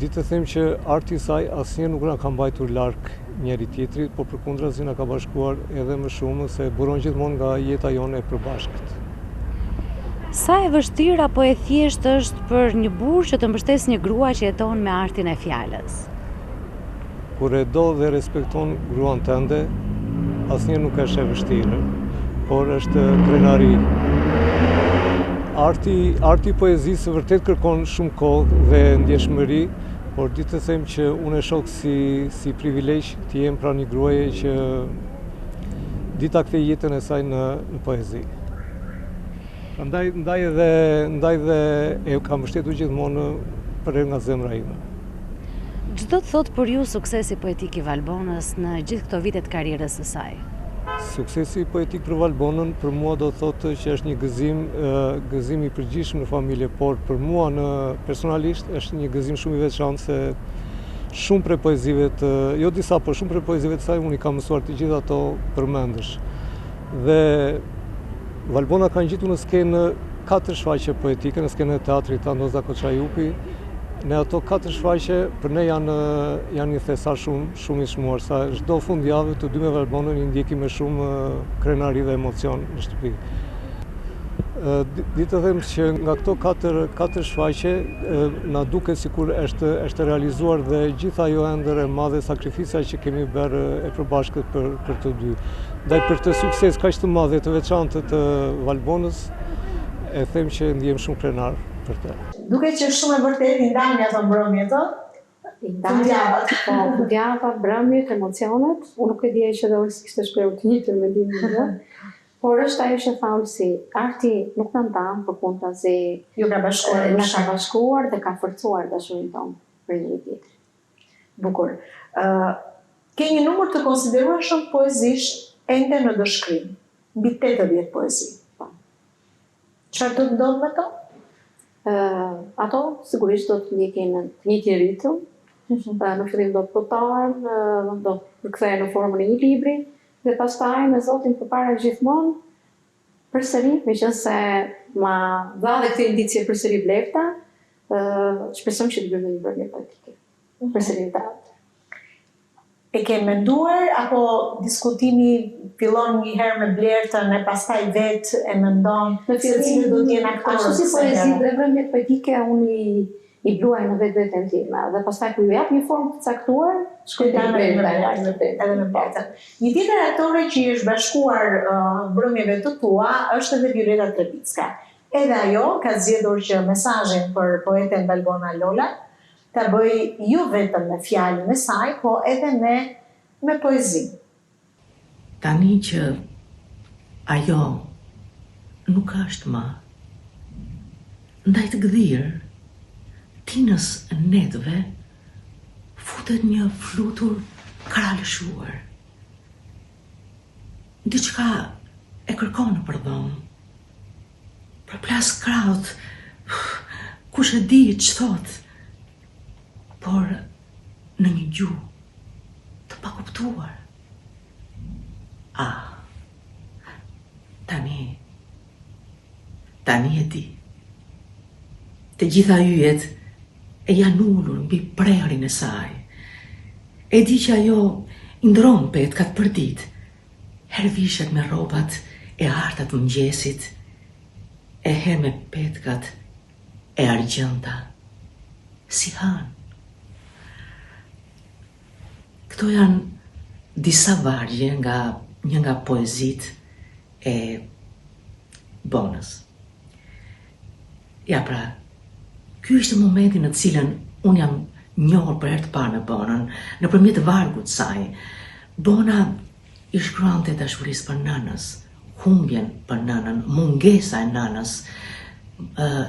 Ditë të them që arti i saj asnjëherë nuk na ka mbajtur larg njëri tjetrit, por përkundrazi na ka bashkuar edhe më shumë se buron gjithmonë nga jeta jone e përbashkët. Sa e vështirë apo e thjeshtë është për një burr që të mbështes një grua që jeton me artin e fjalës? Kur e do dhe respekton gruan tënde, asnjëherë nuk është e vështirë, por është krenari. Arti i poezisë vërtet kërkon shumë kohë dhe ndjeshmëri, por ditë të them që unë e shoh si privilegj të jem pranë një gruaje që dita kthej jetën e saj në poezi. Ndaj dhe e kam mbështetur gjithmonë për nga zemra ime. Ç'do të thotë për ju suksesi poetik i Valbonës në gjithë këto vite të karrierës së saj? Suksesi poetik për Valbonën për mua do të thotë që është një gëzim i përgjithshëm në familje, por për mua personalisht është një gëzim shumë i veçantë se shumë prej poezive jo disa, por shumë prej poezive të saj unë i kam mësuar të gjitha ato përmendesh. Dhe Valbona ka ngjitur në skenë 4 shfaqje poetike, në skenën e teatrit Andoza Koçajupi, në ato 4 shfaqje për ne janë një thesar shumë i shmuar, sa çdo fundjavë të dy me Valbonën i ndjekim me shumë krenari dhe emocion në shtëpi. Ditë të them që nga këto 4 shfaqje na duket sikur është realizuar dhe gjitha ajo ëndër e madhe sakrifica që kemi bërë e përbashkët për të dy. Ndaj për të sukses kaq të madh të veçantë të Valbonës, e them që ndihem shumë krenar për të. Duket që shumë e vërtet i ndajnë ato mbrëmjet, Fundjava, mbrëmjet, emocionet, unë nuk e dija që dhe Olsi kishte shprehur të njëjtën mendim. Por është ajo që tha Olsi, arti nuk na ndan për kundazi, ju ka bashkuar, na ka bashkuar dhe ka forcuar dashurinë tonë për njëri tjetrin. Bukur. Ke një numër të konsiderueshëm poezish ende në dëshkrim, mbi 80 poezi. Çfarë do të ndodh me to? Ato sigurisht do të ndjekin në të njëjtin ritëm. Në fillim do të votohen, do të përkthehen në formën e një libri dhe pastaj me Zotin përpara gjithmonë përsëri, meqense ma dha dhe këtë indicie përsëri Blefta, shpresojmë që të bëjmë një bërje politike. Përsëri të atë. E ke menduar apo diskutimi fillon një herë me Blertën e pastaj vetë e mendon se cilë do të jenë aktorët? Ashtu si poezi dhe vëmjet poetike unë i bluaj në vetveten time dhe pastaj kur ju jap një formë të caktuar, shkruaj edhe me Blertën. Një tjetër aktore që i është bashkuar mbrëmjeve të tua është edhe Violeta Trebicka. Edhe ajo ka zgjedhur që mesazhin për poeten Valbona Lola ta bëj jo vetëm me fjalën e saj, po edhe me poezi. Tani që ajo nuk është më, ndaj të gdhirë, tinës netëve, futet një flutur kralëshuar. Diçka e kërkon në përdhon. Për plas kraut, kush e di që thotë, por në një gjuhë të pakuptuar. Tani e di. Të gjitha yjet e janë ullur mbi prerin e saj. E di që ajo i ndron petkat për ditë, hervishet me rrobat e artat mëngjesit, e her me petkat e argjënta, si hanë. Këto janë disa vargje një nga poezit e Bonës. Ja pra, ky ishte momenti në cilën unë jam njohur për herë të parë me Bonën, nëpërmjet vargut saj. Bona i shkruante dashurisë për nënës, humbjen për nënën, mungesa e nënës,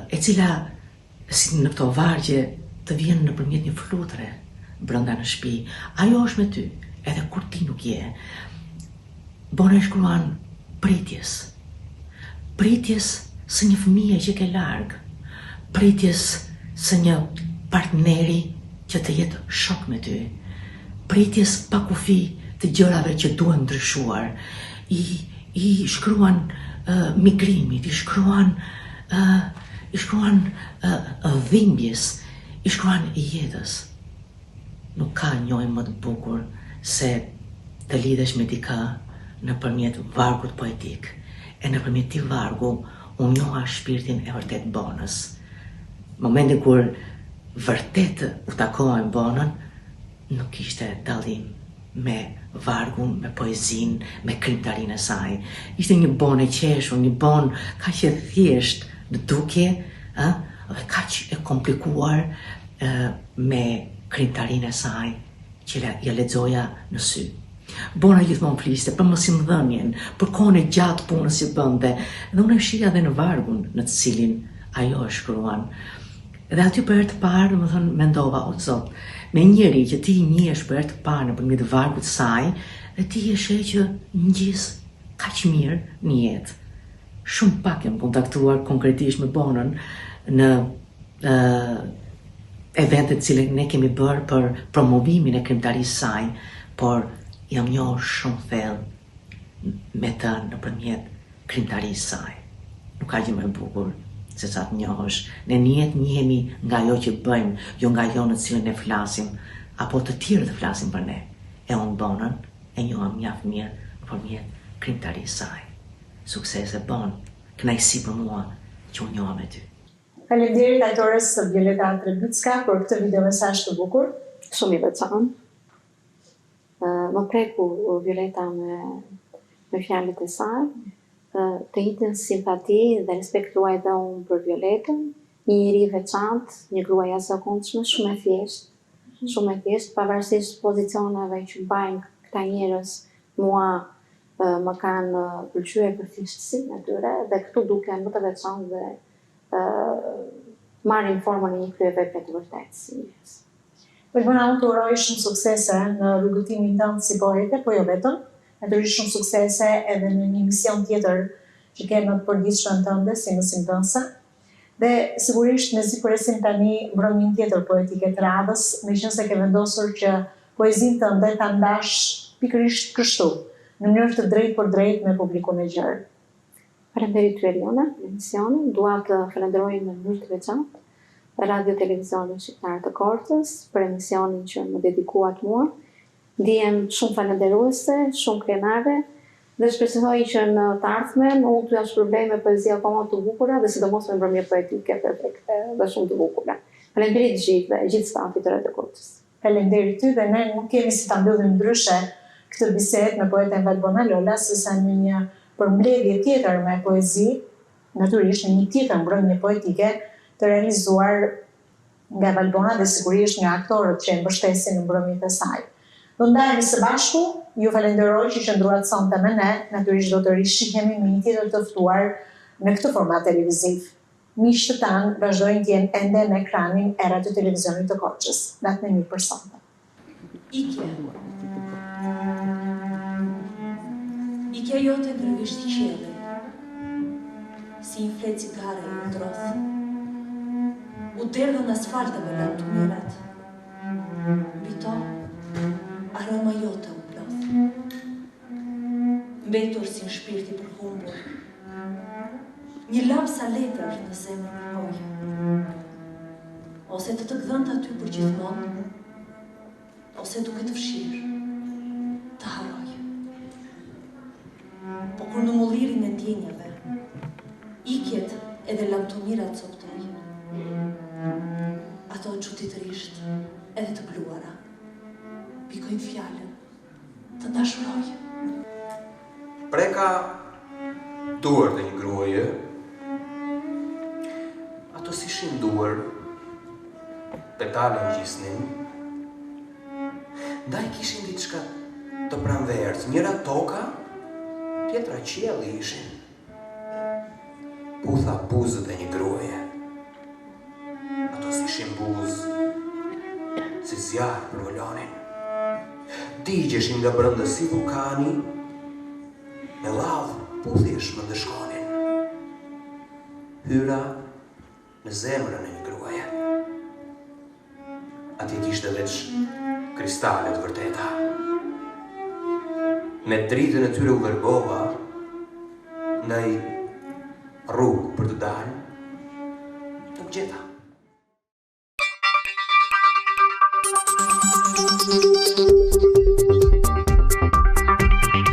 e cila si në këto vargje të vjen nëpërmjet një flutre brenda në shtëpi. Ajo është me ty, edhe kur ti nuk je. Bona e shkruan pritjes së një fëmije që ke larg, pritjes së një partneri që të jetë shok me ty, pritjes pa kufi të gjërave që duhen ndryshuar. I shkruan migrimit, i shkruan dhimbjes, i shkruan jetës. Nuk ka njoj më të bukur se të lidhesh me dikë nëpërmjet vargut poetik. E nëpërmjet këtij vargu unë njoha shpirtin e vërtet Bonës. Momentin kur vërtet u takova me Bonën, nuk kishte dallim me vargun, me poezin, me krimtarinë e saj. Ishte një Bonë e qeshur, një Bonë kaq e thjesht në dukje, dhe kaq e komplikuar me krimtarinë e saj që ja lexoja në sy. Bona gjithmonë fliste për mosimdhënien, për kohën e gjatë punës që bënte, dhe unë e shija edhe në vargun në të cilin ajo e shkruan. Dhe aty për herë të parë, domethënë mendova, o Zot, me njëri që ti njihesh për herë të parë nëpërmjet vargut të saj, dhe ti je sheh që ngjis kaq mirë në jetë. Shumë pak jam kontaktuar konkretisht me Bonën në eventet cilë ne kemi bërë për promovimin e krimtarisë saj, por jam njohur shumë thellë me të nëpërmjet krimtarisë saj. Nuk ka gjë më e bukur se sa të njohësh. Ne njetë njihemi nga ajo që bëjmë, jo nga ajo në cilën ne flasim, apo të tjerë të flasim për ne. E unë Bonën e njoha mjaft mirë përmjet krimtarisë saj. Sukses e Bon, kënaqësi për mua që unë njoha me ty. Faleminderit aktores Violeta Trebicka për këtë video mesazh të bukur. Shumë i veçantë. Më preku Violeta me fjalët e saj, të njëjtën simpati dhe respekt ruaj dhe unë për Violetën, një njeri veçantë, një gruaj jashtëzakonshme, shumë e thjeshtë, pavarësisht pozicioneve që mbajnë këta njerëz, mua më kanë pëlqyer për thjeshtësinë e tyre dhe këtu duken më të veçantë dhe marrin formën e një kryevepre të vërtetë si njerëz. Valbona, unë të uroj shumë suksese në rrugëtimin tënd si poete, po jo vetëm, natyrisht shumë suksese edhe në një mision tjetër që ke në të përditshmën tënde si mësimdhënëse. Dhe sigurisht ne sigurisht tani mbrëmjen tjetër poetike të radhës, meqense ke vendosur që poezinë tënde ta ndash pikërisht kështu, në mënyrë të drejtë për drejtë me publikun e gjerë. Faleminderit ty Eliona për emisionin, dua të falenderoj në mënyrë të veçantë Radio Televizionin Shqiptar të Korçës për emisionin që më dedikuat mua. Ndihem shumë falenderuese, shumë krenare dhe shpresoj që në të ardhmen unë të jash probleme poezi akoma të bukura dhe sidomos me mbrëmje poetike perfekte dhe shumë të bukura. Faleminderit gjithë stafit të Radio Korçës. Faleminderit ty dhe ne nuk kemi si ta mbyllim ndryshe këtë bisedë me poeten Valbona Lola, sesa në një përmbledhje tjetër me poezi, natyrisht në një tjetër mbrëmje poetike të realizuar nga Valbona dhe sigurisht nga aktorët që e mbështesin në mbrëmjet e saj. Do ndajemi së bashku, ju falenderoj që qëndruat sonte me ne, natyrisht do të rishihemi me një tjetër të ftuar në këtë format televiziv. Miqtë të tanë vazhdojnë të jenë ende në ekranin e Radio Televizionit të Korçës. Natë në mirë për sonte. Ikja jote ndërvisht i qielli, si një flet cigare i ndroth. U derdhën asfalteve nga të mirat. Mbi to, aroma jote u ploth. Mbetur si në shpirti përhumbur. Një lapsa letër në zemër kërkoj. Ose të gdhënt aty për gjithmonë, ose duke të fshirë, të haroj. Po kur në mullirin e ndjenjave, ikjet edhe lamtomirat coptoj. Ato çuditërisht edhe të bluara, pikojnë fjalën, të dashuroj. Preka duart e një gruaje, ato si shin duar, petale në gjisnin, ndaj kishin diçka të pranverët, njëra toka, tjetra qielli ishin. Putha buzët e një gruaje, ato si shin buzë, si zjarë për volonin. Digjeshin nga brënda si vulkani, me lavë puthjesh më ndëshkonin. Hyra në zemrën e një gruaje. Atje kishte veç kristalet vërteta. Me dritën e tyre u verbova, ndaj rrugë për të dalë, nuk gjeta.